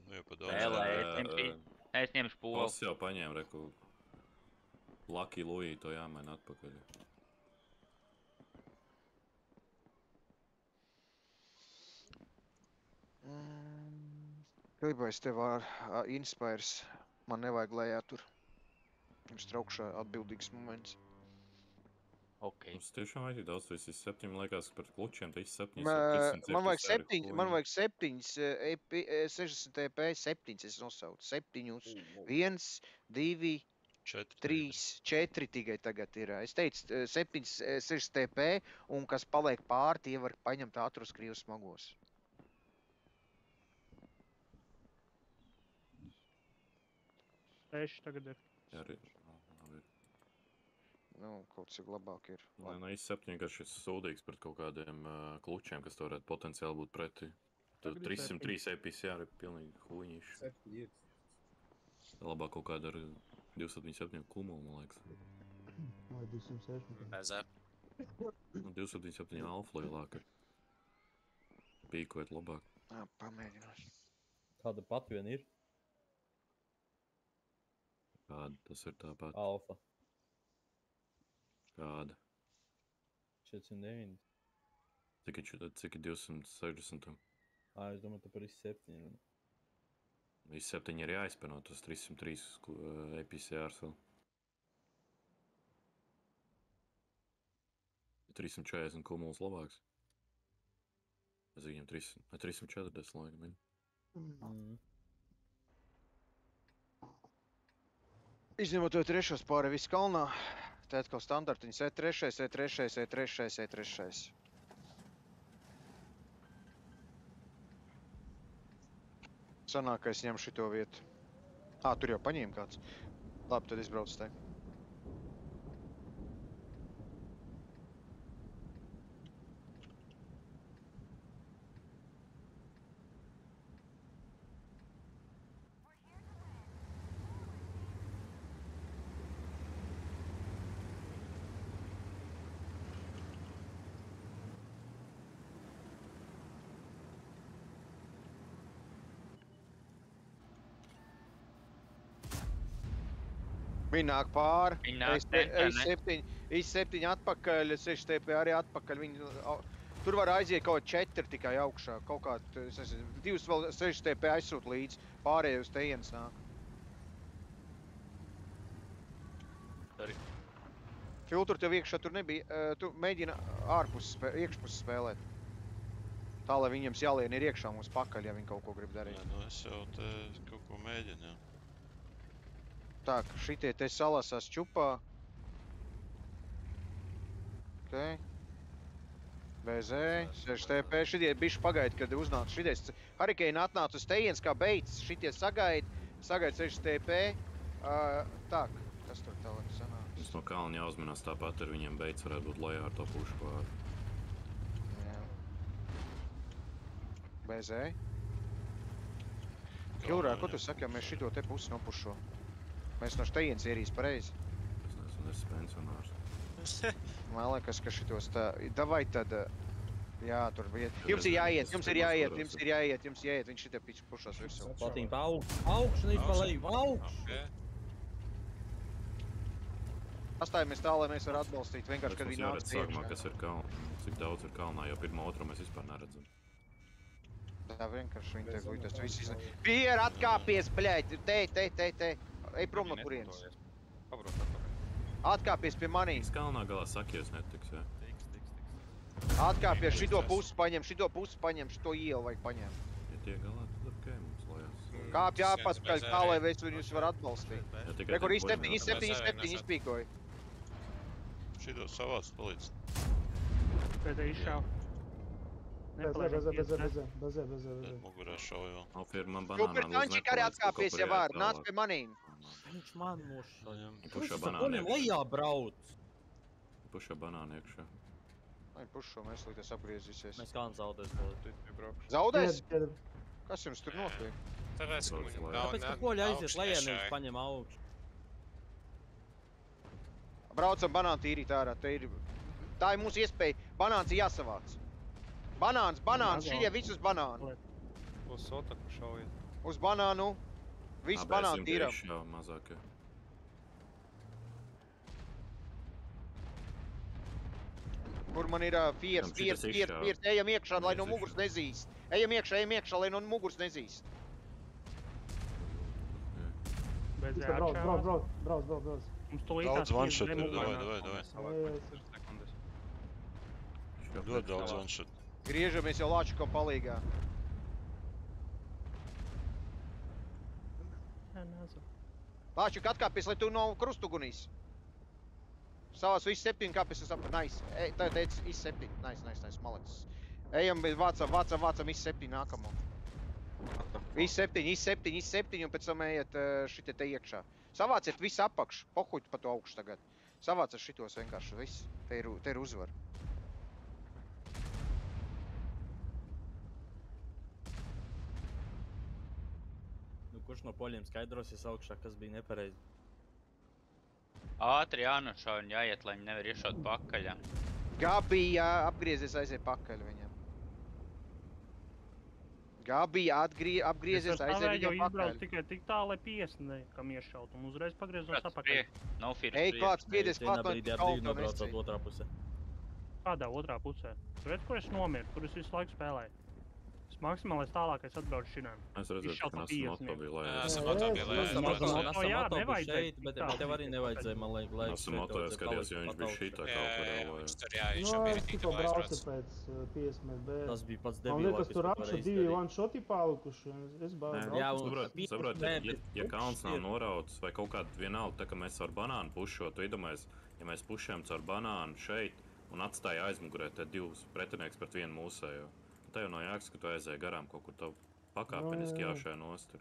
Nu, jau pa daudz. Spēlē, es ņemšu polu. Pals jau paņēma, reku. Lucky Louis to jāmaina atpakaļ. Gribēs tev ar Inspires. Man nevajag lejā tur. Jums traukšā atbildīgs moments. Ok. Mums tiešām vajag daudz, tu esi 7, liekas, par klučiem, tu esi 7. Man vajag 7, 60 EP, 7 es nosaucu. 7, 1, 2, 3, 4 tikai tagad ir. Es teicu 7, 60 EP, un kas paliek pāri, tie var paņemt ātros krīvus smagos. Teši tagad ir. Jā, arī. Nu, kaut cik labāk ir. Lai no IS-7 vienkārši ir sūdīgs pret kaut kādiem klučiem, kas to varētu potenciāli būt pretī. Tur 303 APCR ir pilnīgi huļņīši. Labāk kaut kāda ar 277 kumulu, man liekas. Vai 260? Bez ap. 277 alfa lielāka. Pīkojot labāk. Pamēģināšu. Kāda pat vien ir? Kāda, tas ir tāpat. Alfa. Kāda? 409. Cik ir 260? Es domāju, tu par IS-7 runā. IS-7 ir jāizpeno, tas 303 APCRs vēl. 340 kumuls labāks. Es viņam 340 laikam. Izņemot to trešos pāri visu kalnā. Tā atkal standartiņas E3, E3, E3, E3. Sanāk, ka es ņemu šito vietu. Tur jau paņēma kāds. Labi, tad es braucu te. Viņi nāk pāri. Viņi nāk centrā, I7 atpakaļ, 6 TP arī atpakaļ. Viņi, tur var aiziet kaut 4 tikai augšā. Kaut kā, es nezinu, 2 vēl 6 TP aizsūt līdz. Pārējie uz tejienas nāk. Filtru tev iekšā tur nebija. Tu mēģina iekšpus spēlēt. Tā, lai viņiem jālien ir iekšā mums pakaļ, ja viņi kaut ko grib darīt. Nē, nu es jau te kaut ko mēģinu, jā. Tā, šitie te salasās čupā. Ok. BZ, 6 TP. Šitie bišķi pagaida, kad uznāca šities. Hurricane atnāca uz tejienas kā beidz. Šitie sagaida 6 TP. Tā, kas tur tālāk sanāca? Mums no kalna jāuzmanās tāpat ar viņiem beidz varētu būt lejā ar to pušu pāri. Jā. BZ. Kilrā, ko tu saki, ja mēs šito te pusi nopušo? Mēs no tejienas ierīs pareizi. Es nezinu, es pensionārs. Man liekas, ka šitos tā... Davai tad... Jā, tur bija... Jums ir jāiet. Viņš šitie piču pušās virsū. Platīm pa augšu, nevis pa leju, augšu! Astājamies tā, lai mēs varam atbalstīt. Vienkārši, kad viņi nāc sākumā, kas ir kalnā. Cik daudz ir kalnā, jo pirmo otru mēs vispār neredzam. Tā vienkārši viņi te guļ, tas viss izlaiž. Pier, atkāpies, bļaļ! Te! Ej prom no turienes. Atkāpies pie manī. Kalnā galā sakies netiks, jā. Atkāpies, šito pusi paņem, šito ielu vajag paņem. Ja tie galā, tad ok, mums lojās. Kāpj jāpatkaļ tā, lai es viņus var atbalstīt. Rekur, I7 izpīkoja. Šito savāc palīdz. Pēdē izšāv. Bezē. Mugurā šauj vēl. Alfir, man banānā Super tančik arī atkāpies jau var, nāc pie manīm. Viņš man nošaļam. Pušā banāna iekšā. Lejā brauc. Pušā banāna iekšā. Ai, pušo, mēs līdz apgriezīsies. Mēs kāds zaudēs. Zaudēs? Kas jums tur notiek? Tāpēc, ka koļa aiziet lejā, nevis paņem augšu. Braucam banānu tīrīt ārā. Tā ir mūsu iespēja. Banāns ir jāsavāc. Banāns, šitie visi uz banānu. Uz sotaku šaujiet. Uz banānu. Visu banānu tīram. Jā, mazāk, jā. Kur man ir fiers. Ejam iekšā, lai no muguras nezīst. Ejam iekšā, lai no muguras nezīst. Brauc. Daudz one-shot ir, davai. Ļoti daudz one-shot. Griežamies jau Lāčukam palīgā. Lāčuk, atkāpies, lai tu nav krustugunīs. Savās viss 7 kāpies uz apā. Nice. Tā teic, I7. Nice, malacis. Ejam, vācam I7 nākamo. I7 un pēc tam ejiet šitie te iekšā. Savāciet visu apakšu. Pohuļt pa to augšu tagad. Savāciet šitos vienkārši viss. Te ir uzvar. Kurš no poļiem skaidrosies augšā, kas bija nepareizi? Ātri jānošauj un jāiet, lai viņi nevar iešaut pakaļ. Gabi, apgriezies, aiziet pakaļ viņam. Gabi, apgriezies, aiziet viņam pakaļ. Es izbraucu tikai tik tā, lai 50 kam iešaut un uzreiz pagriezos apakaļ. Ej, klāt, spiedies klāt, lai kaut kā nebraucot otrā pusē. Kādā otrā pusē? Tu redz, kur es nomiru, kur es visu laiku spēlēju? Maksimālais tālākais atbrauc šinām. Es redzētu, ka nesam autobīlē. Bet tev arī nevajadzēja, man liekas, esam autobīlē skaties, jo viņš bija šitā kaut kur. Es tikko braucu pēc 50 B. Tas bija pats debilākais. Man liekas, tur apša 2 one-shoti palikuši. Es braucu. Saprot, ja kalns nav norauts vai kaut kāda vienalga, tā ka mēs ar banānu pušot, tu iedomājies, ja mēs pušējam caur banānu šeit un atstāja aizmugurē te 2 pretinieks pret vienu mūsējo. Tā jau nav jāks, ka tu aizēji garām kaut kur tev pakāpeniski jāšajā nostur.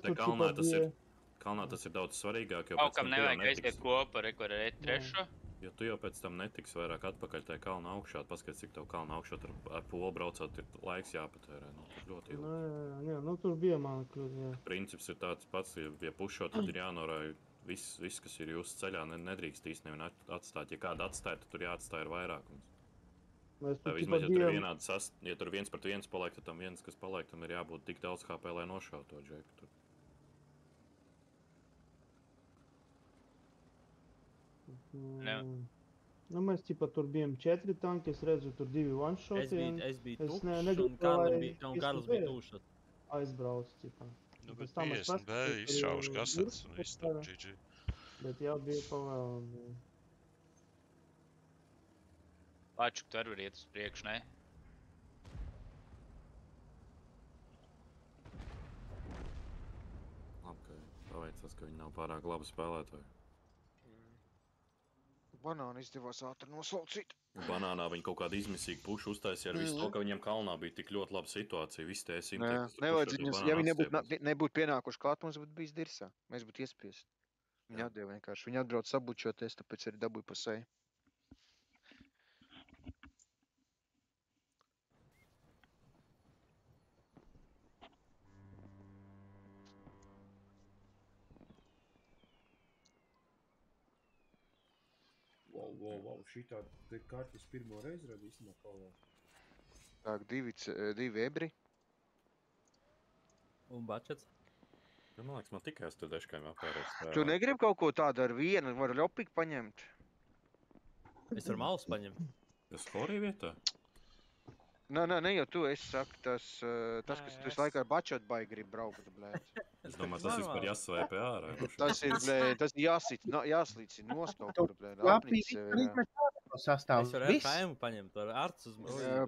Te kalnā tas ir daudz svarīgāk, jo kaut kam nevajag aiziet kopā, kur ir trešo. Jo tu jau pēc tam netiks vairāk atpakaļ tajā kalna augšā, paskats, cik tev kalna augšā ar polu braucot, ir laiks jāpatērē. Ļoti ilgi. Jā, tur bija man, jā. Princips ir tāds pats, ja pušot, tad ir jānorāja viss, kas ir jūsu ceļā, nedrīkst īsti nevienu atstāt. Ja kādu atstāja, tad tur jāatstāja ar vairākums. Tā vismaz, ja tur viens pret viens paliek, tad tam viens, kas paliek, tam ir jābūt tik daudz HP, lai nošautu to džeku tur. Nu, mēs ķipa tur bijām 4 tanki, es redzu tur 2 one-shoti. Es biju tukšs un Karls bija tūšat. Aizbrauc, ķipa. Nu, bet 50 B izšaušu kasetes un viss tam GG. Bet jā, bija pavēl. Pačuk, tu arī var iet uz priekšu, ne? Labi, ka paveicās, ka viņi nav pārāk labi spēlētāji. Banāni izdevās ātri noslaucīt. Banānā viņi kaut kādu izmisīgu pušu uztaisīja ar visu to, ka viņiem kalnā bija tik ļoti laba situācija. Visi tie simtieki. Ja viņi nebūtu pienākuši klāt, mums būtu bijis dirsā. Mēs būtu iespiesti. Viņi atdeva vienkārši. Viņi atbrauc sabučoties, tāpēc arī dabūja pa seju. Wow, šitā te kartas pirmo reizi rada īstenībā kalvā. Так, divi ebri. Un bačets. Man liekas, man tikai tur deškajiem apvērās. Tu negribi kaut ko tādu ar vienu, var ļopiku paņemt? Es varu maus paņemt. Es horī vietā? Ne jau tu, es saku, tas, kas tu visu laiku ar bačot baigi grib braukt, blēd. Es domāju, tas vispār jāsvēpē ārā. Tas ir, blēd, tas jāslīdzi nost kaut kur, blēd, apnīc sevi. Es varu FM paņemt, ar arts uz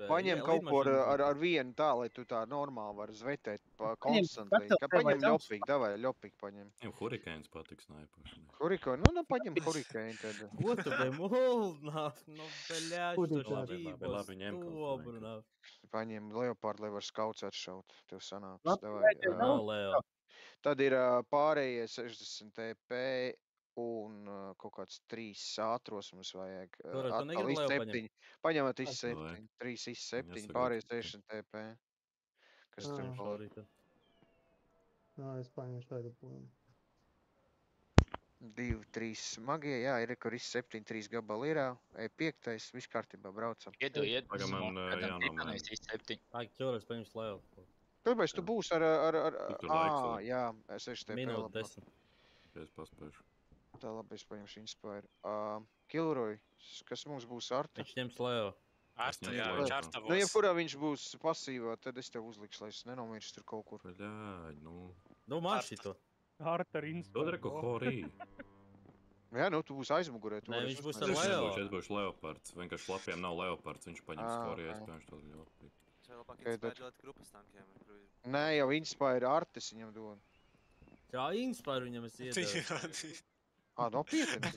paņem kaut ko ar vienu tā, lai tu tā normāli var zvetēt konstantli. Paņem ļopīgi, davai, ļopīgi paņem. Viņam hurikēns patiks naipaši. Hurikēni? Nu, paņem hurikēni tad. Ko tu biji muldnāv? Nu, beļāči, labi, ņem kaut ko. Paņem leopārdu, lai var skauts atšaut. Tev sanāks, davai. Nav Leo. Tad ir pārējie 60 TP. Un kaut kāds 3 ātros mums vajag. Atkal iz 7. Paņemat iz 7. 3 iz 7. Pārējais 60 TP. Kas tur paliek? Nā, es paņemšu tagad plēnu. 2, 3 magie, jā, ir kur iz 7, 3 gabali ir. 5. Viss kārtībā, braucam. Iedu, Tagad man jānomēr. Tagad ķoreiz paņemšu Leo. Kāpēc tu būsi ar... Jā, 6 TP. Minūte 10. Es paspēšu. Tā labi, es paņemšu Inspire. Kilroy, kas mums būs Arta? Viņš ņems Leo. Arta, jā, viņš Arta būs. Nu, jebkurā viņš būs pasīvā, tad es tev uzlikšu, lai es nenomiršu tur kaut kur. Bļāj, nu... Nu, man šito. Arta ar Inspire. Dodre, ko horī. Jā, nu, tu būsi aizmugurē. Nē, viņš būs ar Leo. Es būšu Leopards. Vienkārši lapiem nav Leopards, viņš paņems horī, es pieņemšu to ļoti. Vai labāk Inspire dot grupas tankiem? Nē, jau Inspire Artes viņam dod. Jā, Inspire viņam es iedevu. Nopietni.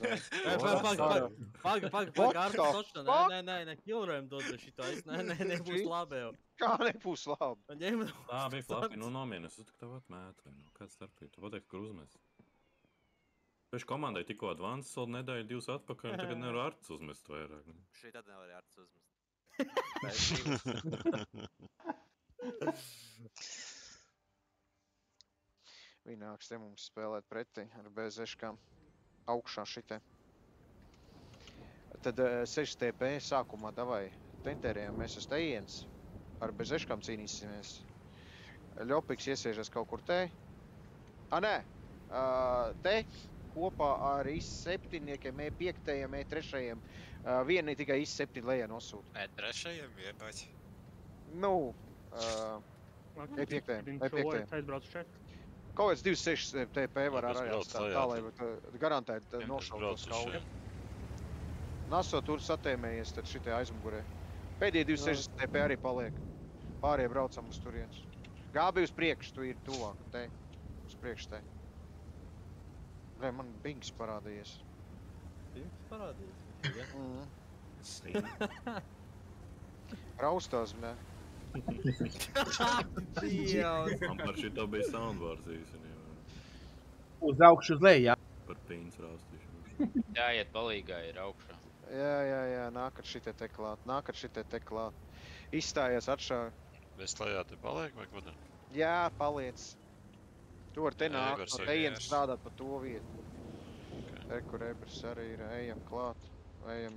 Paga, Arta točna. Nē, Kilroyam dod šito. Nē, nebūs labi jau. Kā nebūs labi? Tā bija flapi, nu nomienas, es tev atmētu. Kāds starpīgi, tu pateikt, kur uzmēs. Pēc komandai tikko advances, vēl nedēļu 2 atpakaļ, un tagad nevar Arts uzmest vairāk. Šī tad nevar Arts uzmest. Viņi nāks te mums spēlēt pretī ar BZ-škām. Augšā šitē. Tad 6 TP sākumā davai tenterējam, mēs uz tejienas. Ar BZ-škām cīnīsimies. Ļopiks iesēžas kaut kur te. Nē! Te kopā ar IS-7-niekiem, E5-iem, E3-iem. Vieni tikai IS-7 lejā nosūta. E3-iem iebaķi? Nu, E5-iem. Aizbrauc šeit. Kaut kāds 2,6 TP var ar arjās tā, lai garantēt nošaut to skaudu. Naso tur satēmējies, tad šitie aizmugurē. Pēdējie 2,6 TP arī paliek. Pārējie braucam uz turienes. Gābi uz priekšu, tu ir tuvāk, te. Uz priekšu te. Vai man bings parādījies. Bings parādījies? Raustās, mē. Man par šito bija soundbars īstenībā. Uz augšu uz leju, jā? Par pīns raustīšanu. Jāiet palīgā ir augšā. Jā, nāk ar šitie te klāt. Izstājies atšāvi. Bez lejā te paliek vai ko tā? Jā, paliec. Tu var te nāk, no tejienes strādāt pa to vietu. Kur ebrs arī ir, ejam klāt. Ejam.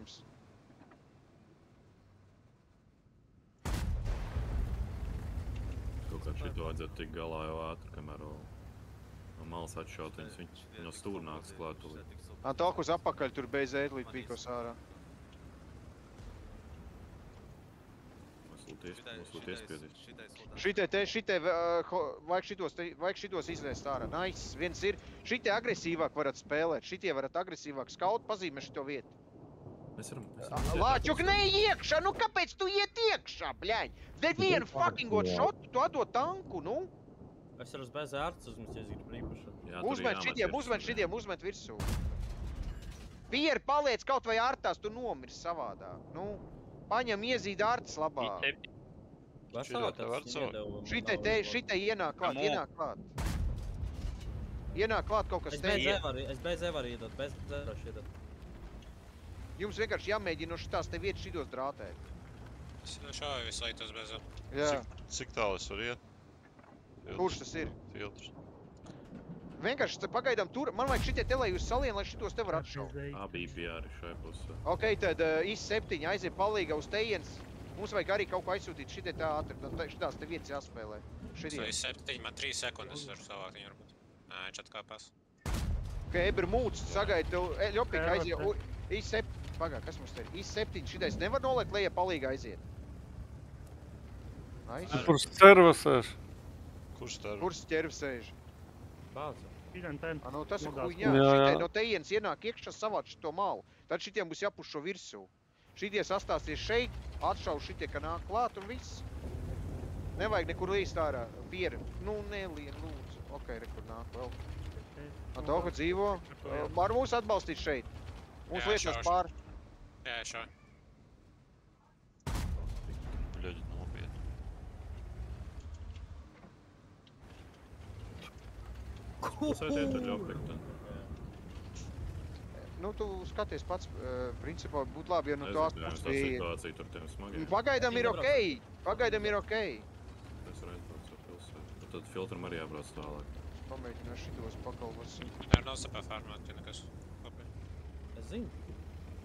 Kaut kā šito vajadzētu tik galā jau ātri, kamēr No malas atšautiņas, viņi no stūra nāks klāt tūlīt. Talk uz apakaļ, tur bez ētlīt pīkos ārā. Mūslūties piedīs. Vajag šitos izvērst ārā. Nice, viens ir. Šitie agresīvāk varat spēlēt, šitie varat agresīvāk skaut, pazīmē šito vietu. Lāčuk, neiet iekšā, nu kāpēc tu iet iekšā, bļaņ? Dēļ vienu fuckingot šotu, tu atdod tanku, nu? Es varu uz bez ārts uzmest, ja es gribu īpaši. Uzmet virsū. Pieri paliec kaut vai ārtās, tu nomirs savādāk. Nu, paņem iezīd ārtas labāk. Šitai ienāk klāt. Ienāk klāt kaut kas tevi. Es bez evaru iedot, bez evaru iedot. Jums vienkārši jāmēģina no šitās te vietas šitos drātēt. Es šāju visu laiku tas bez evaru. Jā. Cik tālu es varu iet? Kurš tas ir? Filtrs. Vienkārši pagaidām tur, man vajag šitie te, lai jūs salien, lai šitos te var atšaut. Bija arī šai pusē. Ok, tad IS-7 aiziet palīgā uz tejienes. Mums vajag arī kaut ko aizsūtīt, šitie tā ātri, šitās te vietas jāspēlē. IS-7, man 3 sekundes varu savākt viņu varbūt. Nē, viņš atkāpās. Ok, Eber mūcis, sagaid tev, Ļopika aiziet, IS-7, pagā, kas mums te ir? IS-7, šitais nevar noliekt, lai palīgā aiziet. Nice. Kurš ķerva sēž? Kurš ķerva sēž? Bāca. Nu tas ir huņā, šitai no tejienes ienāk iekšā savāc šito malu. Tad šitiem būs jāpuš šo virsū. Šitie sastāsties šeit, atšauj šitie, ka nāk klāt un viss. Nevajag nekur līst ārā. Pieri, nu nelien, lūdzu. Ok, rekur nāk vēl. Antoka dzīvo. Var mūs atbalstīt šeit. Mūs lietās pār. Jā, šauj. Ļoti nopietni. Sēdiet ar Ļopika. Nu, tu skaties pats, principā, būtu labi, ja no tās puses bija. Situācija tur tiem smagiem. Pagaidām ir okei. Es reizbraucu ar pilsētu. Tad filtram arī jābrauc tālāk. Pamēģināt šitos pakalpos. Jā, nav sapā farmāt, ja nekas. Es zinu.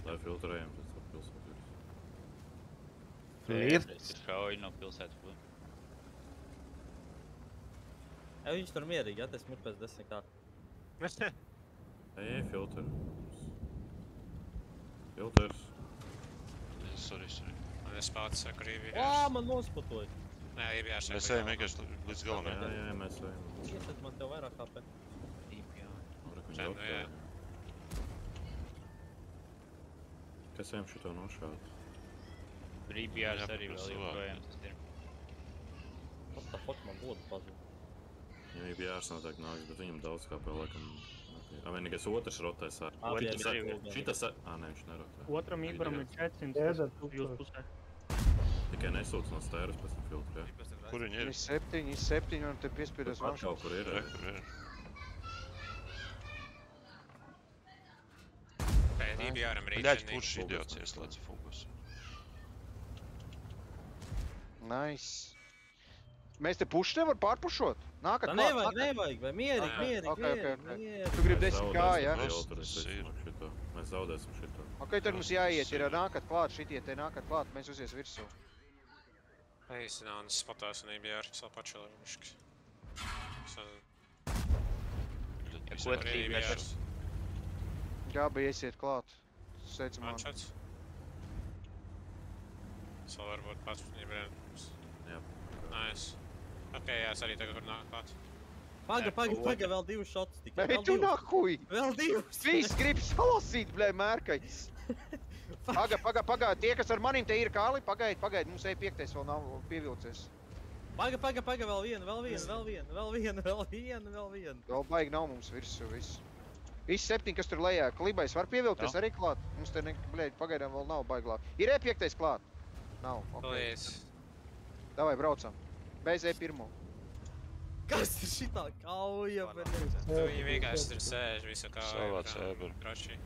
Lai filtrējam pēc tā pilsētu. Es šauju no pilsētas. Viņš tur mierīgi, ja? Tas mūt pēc 10 kā. Ej, filter. Filters. Sorry. Man es pats saku, arī bija. Man nospotoja. Nē, ir jāsaka. Mēs ejam vienkārši līdz galam. Jā, mēs ejam. Iesat man tev vairāk kāpē. Jā. Kas ejam šito nošāt? Brībjārs arī vēl joprojām tas ir. What the fuck man būtu pazūd? Jā, Brībjārs noteikti nāks, bet viņam daudz kāpē laikam. Vai nekas otrs rotēs ar? Šitas ar... Nē, viņš nerotē. Otram Ibaram ir 400 jūs pusē. Tikai nesūc no stēras pēc tam filtru, jā? Kur viņi ir? IS-7 un te piespiedās vanšos. Kaut kur ir. Bļaļ, kurš idiots ieslēdz fokusu? Nice. Mēs te puši nevar pārpušot? Nākat klāt. Nevajag, vai mierīgi. Tu gribi 10k, jā? Mēs zaudēsim šito. Ok, tad mums jāiet, ir nākat klāt, šitie te nākat klāt, mēs uzies virsū. Eisinājums spatās un IBR, savu pačelē višķis. Gabi, iesiet klāt. Sveic man. Manšats. Sal varbūt pats IBR. Jā. Nice. Ok, jā, es arī tagad var nāk klāt. Paga, vēl 2 šotus tikai. Nē, tu nahuj! Vēl 2! Viss grib salasīt, blē, mērkaļs. Paga, tie, kas ar manim te ir kāli, pagaid, mums ej 5. vēl nav pievilcies. Paga, vēl vienu. Vēl baigi nav mums virsū, viss. IS-7, kas tur lejā, klibais var pievilkties arī klāt? Mums te, blēģi, pagaidām vēl nav baigi klāt. Ir E5 klāt? Nav, ok. Davai, braucam. Bez E1. Kas ir šitā kauja, bet... Viņi vienkārši tur sēž visu kā... Savāc Eber. Krači.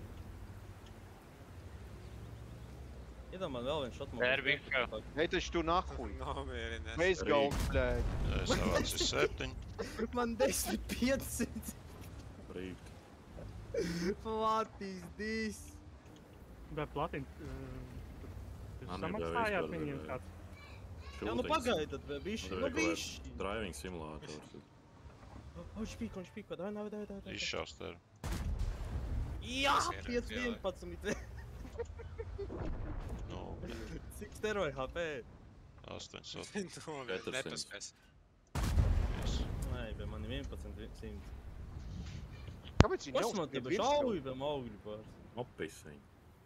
Iedomā vēl viens šot Erbika. Ej, taču tu nahuj. Nomierinies. Mēs galvas, blēģi. Savāc ir 7. Man 10-500. Brīkt. What is this? Bet platin... Samaksājāt viņiem kāds? Jā, nu pagaidat, bišķi. Driving simulators. Viņš pīko, davai. Izšaus tevi. Jā, 5-11. Nu, Cik steroja HP? 800. Nepaspēs. Nē, pie mani 1100. Kāpēc viņi Kas man te bez šaujam augļu pār? Opis viņi.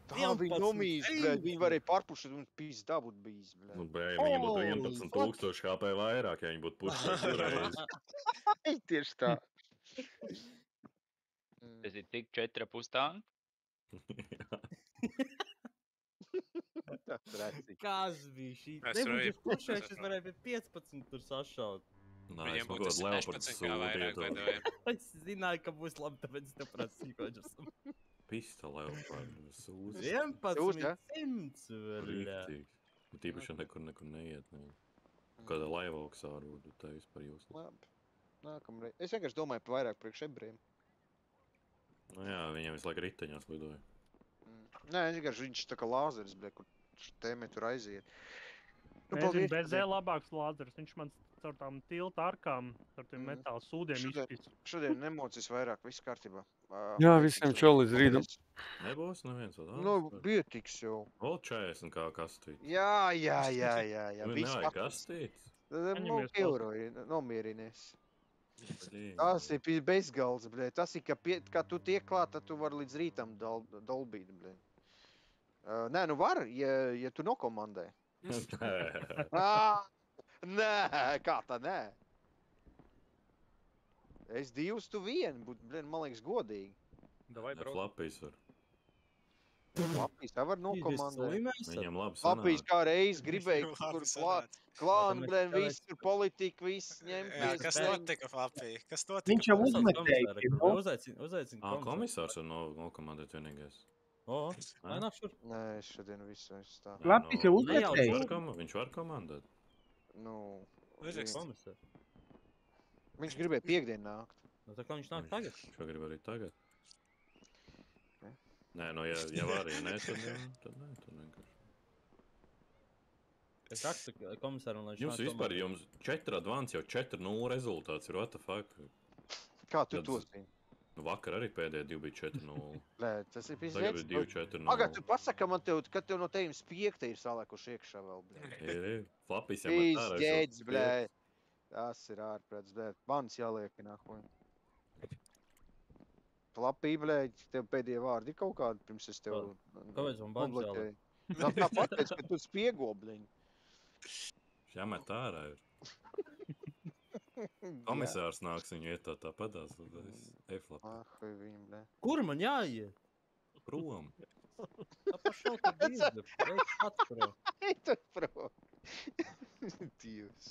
Tā viņi nomīs, bļēd, viņi varēja pārpušot un pīzdā būt bijis, bļēd. Nu, bļēd, viņiem būtu 11,000 HP vairāk, ja viņi būtu pušot uzreiz. Tieši tā. Tas ir tik 4,5 tanki? Kas bija šī? Es Nebūtu pušējuši, es varēju pie 15 tur sašaut. Nā, Viņiem es būtu kaut kādu Leopardu 16 kā vairāk vai sūtītu. divi. Es zināju, ka būs labi, tāpēc es tev prasīju, ko esam. Pista Leopardu sūzi. 1100, verļā. Rīktīgi. Bet īpaši nekur neiet, ne. Kādā laivauksā varbūt, bet tā vispār jūs. Labi. Nākamreiz. Es vienkārši domāju par vairāk priekš ebrejiem. Nu jā, viņiem visu laiku riteņos lidoja. Nē, vienkārši viņš tā kā lāzeris, bļēd, kur tēmē tur aiziet. Nezinu, BZ labāks lāzeris. Viņš man caur tām tilta arkām, caur tiem metāla sūdiem izpis. Šodien nemocīs vairāk, viss kārtībā. Jā, visiem čau līdz rītam. Nebūs neviens vēl tāds? Nu, bietiks jau. Vēl 40 kā kastīt. Jā. Nu, nevajag kastīt. Euro nomierinies. Tas ir bezgalds, bļē. Tas ir, ka tu tiek klāt, tad tu vari līdz rītam dolbīt, bļē. Nē, nu var, ja tu nokomandē. Nē, kā tā nē? Es 2, tu 1, būtu, man liekas, godīgi. Davai, brauc. Flapijas var. Flapijas tā var nokomandēt. Viņam labi sanāk. Flapijas kā reiz gribēja, kur klāni, blēn, viss tur politika, viss ņemties. Kas notika, Flapija? Kas notika? Viņš jau uzmetēja. Uzaicina Komisārs var nokomandēt vienīgais. Nē, nāk šur. Nē, es šodien visu tā. Flapijas jau uzmetēja. Viņš var komandēt. Nu, Komisār. viņš gribēja piekdien nākt. Nu, tā kā viņš nāk tagad? Šo grib arī tagad. Nē, nu, ja var, ja nē, tad vienkārši. Es rakstu komisāram, lai viņš Jums vispār, jums 4 advance jau 4-0 rezultāts ir, what the fuck? Kā tu to zini? Nu, vakar arī pēdējie 2 bija 4-0. Nē, tas ir pēc Tagad bija 2-4-0. Agā, tu pasaka man tev, ka tev no tevis 5 ir salēkuši iekšā vēl, blē. Ir. Flapijas jāmet ārā. Izģēdz, blē. Tas ir ārprāts, blē. Bans jāliek, nākoja. Flapija, blē, tev pēdējie vārdi ir kaut kādi, pirms es tev... Kāpēc man bans jāliek? Tā pateic, ka tu spiego, bliņ. Jāmet ārā ir. Komisārs nāks viņu iet tāpatās, tad es e-flap. Viņam, blē. Kur man jāiet? Prom. Tā pašau tā bizde. Veiks pats prom. Eitu prom. Dievs.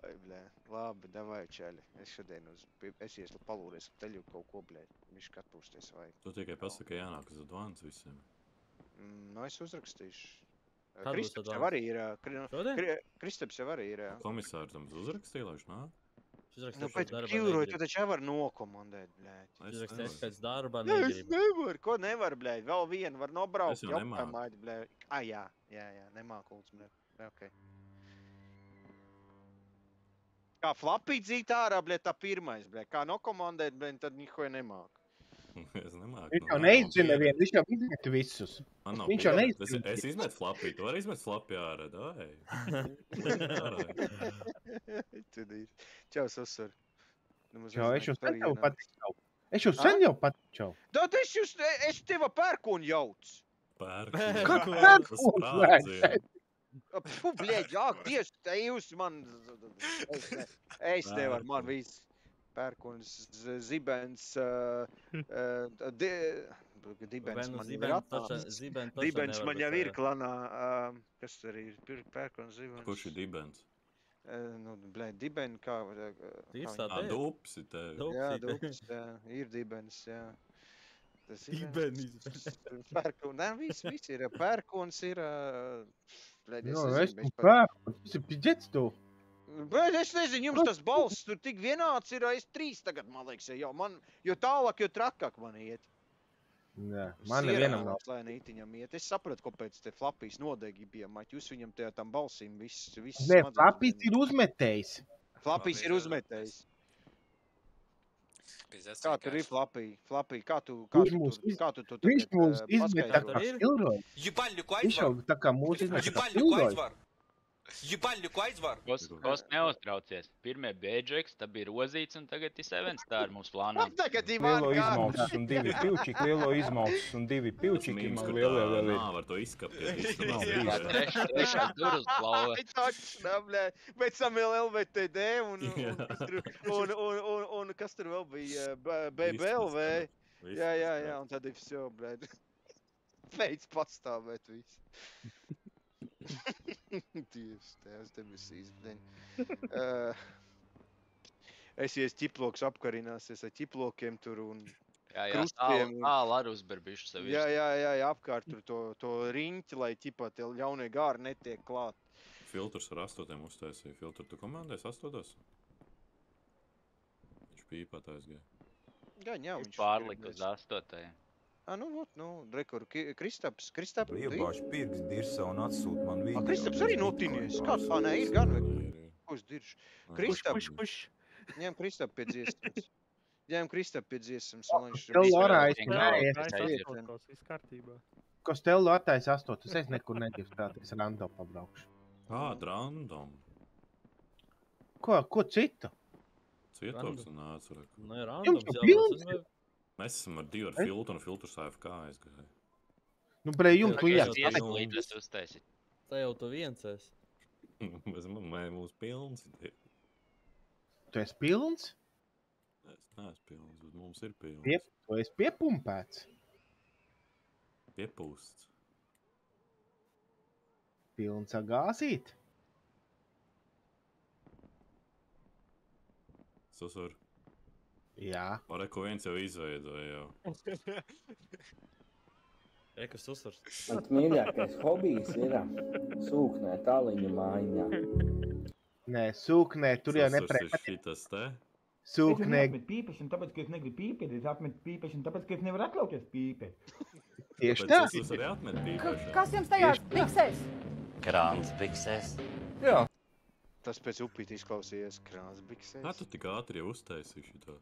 Ai, blē. Labi, davai, čaļi. Es šodien es ieslu palūries teļu kaut ko, blē. Viņš atpūsties vajag. Tu tikai pasaka, jānāk uz advance visiem. Nu, es uzrakstīšu. Kad būs Kristaps jau arī ir. Kristaps jau arī ir. Komisāri tam uzrakstīja, lai viņš nāk? Nu, pēc pīvroju, tu taču jau var nokomandēt, blēd. Es pēc darba Es negribu. nevaru, ko nevar, blēd. Vēl vienu var nobraukt. Es jau nemāku. Blēd. Jā, nemāku lūdzu, blēd. Ok. Kā flapīt zīt ārā, blēd, tā pirmais, blēd. Kā nokomandēt, blēd, tad nikoja nemāku. Es nemāku. Viņš jau neizdzina vienu, viņš jau izmetu visus. Viņš jau neizdzina. Es izmetu flapī, tu vari izmet flapī ārā, dai. Čau, Susur. Čau, es jau sen jau patičau. Es jau sen jau patičau. Tad es tev pērkonu jauc. Pērkonu? Kā tu pērkonu vajag? Puh, blēģi, Dievs, te jūs man... Es nevaru, man viss. Pērkons, zibens, dibens man jau ir atnācis. Dibens man jau ir klanā. Kas tur ir? Pērkons, zibens. Kurš ir dibens? Nu, blē, diben kā... Dups ir tev. Jā, dups, jā. Ir dibens, jā. Dibenis. Pērkons, nē, viss ir. Pērkons ir... No, es tu pērkons, tas ir piģets tu. Bet es nezinu, jums tas balss tur tik vienāds ir, es 3 tagad, man liekas, jo tālāk, jo trakāk man iet. Jā, man nevienam nav. Slēnītiņam iet. Es sapratu, kāpēc te flapijas nodegi bija, maķi. Jūs viņam tajā tam balsīm viss Nē, flapijas ir uzmetējis. Flapijas ir uzmetējis. Kā tur ir Flapī? Flapī, kā tu to Viņš tagad mūs izmet tā paskaidro? kā Ilroy. Viņš jau tā kā mūs izmet tā kā Ilroy. Ģipaļļuku aizvar! Kost neuztraucies. Pirmie Beidžeks, tad bija Rozīts un tagad ir Sevens, tā ir mums plānā. Lielo izmaucas un 2 pivčiki, lielo izmaucas un 2 pivčiki, man lielie vēl ir. Var to izskapties. Trešā duruz plauva. Točnā, blē. Pēc tam vēl LVTD un kas tur vēl bija? BBLV. Jā, un tad ir vsё, blē. Beidz pastāvēt visu. Dievs, tēvs debesīs, blēņ. Es ķiploks apkarināsies ar ķiplokiem tur un krustiem. Tālu ar uzberbišu sevi. Jā, apkārt tur to riņķi, lai ķipā tie ļaunie gāri netiek klāt. Filtrs ar 8 uztaisīja. Filtru tu komandēs 8? Viņš pīpāt aizgāja. Jā, viņš pārlika uz 8. Rekur, Kristaps. Iebāž pirks dirsa un atsūt man video. Kristaps arī notinies. Kāds? Nē, ir gan. Ko es diršu? Kristaps. Ņem Kristapu pie dziesmas. Ņem Kristapu pie dziesmas. Kostello attais 8. Es nekur negribu stāties random pabraukšu. Random? Ko citu? Cietoks un nāc. Nē, random. Mēs esam ar 2 ar filtru un filtrs AFK aizgāja. Jums tu iet. Tā jau tu viens esi. Mūs pilns. Tu esi pilns? Es neesmu pilns, bet mums ir pilns. Tu esi piepumpēts? Piepūsts. Pilns ar gāzīt? Susur. Jā. Ko viens jau izveidoja jau. Kas uzsvars? Mans mīļākais hobijs ir sūknē tāliņa mājiņā. Nē, sūknē, tur jau Susurs ir šitas te. Sūknē. Es pīpešanu, tāpēc, ka es negribu pīpēt. Es apmetu pīpešanu, tāpēc, ka es nevaru atļauties pīpēt. Tieši tā. Susurs arī atmet pīpešanu. Kas jums tajā biksēs? Krāns biksēs. Jā. Tas pēc upīt izklausījies krāns biksēs. Tu tik ātri jau uztaisīji šito.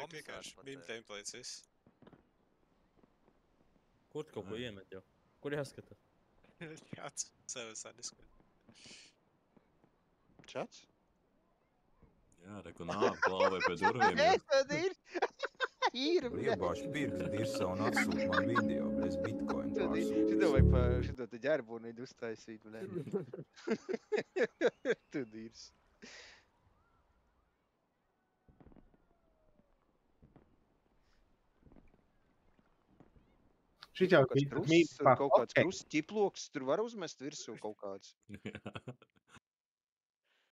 Vienkārši BIM templates viss. Kur tu kaut ko iemet jau? Kur jāskata? Čats. Sevis adiskot. Čats? Jā, nāp klauvē pie durvīm. Tad ir. Iebāž pirks dirsa un atsūt man video, bez bitcoin pārsūties. Šito vajag šito te ģerbūnīdu uztaisīt, blē. Tu dirs. Šit jau kaut kāds krusts, ķiploks, tur var uzmest virsū kaut kāds.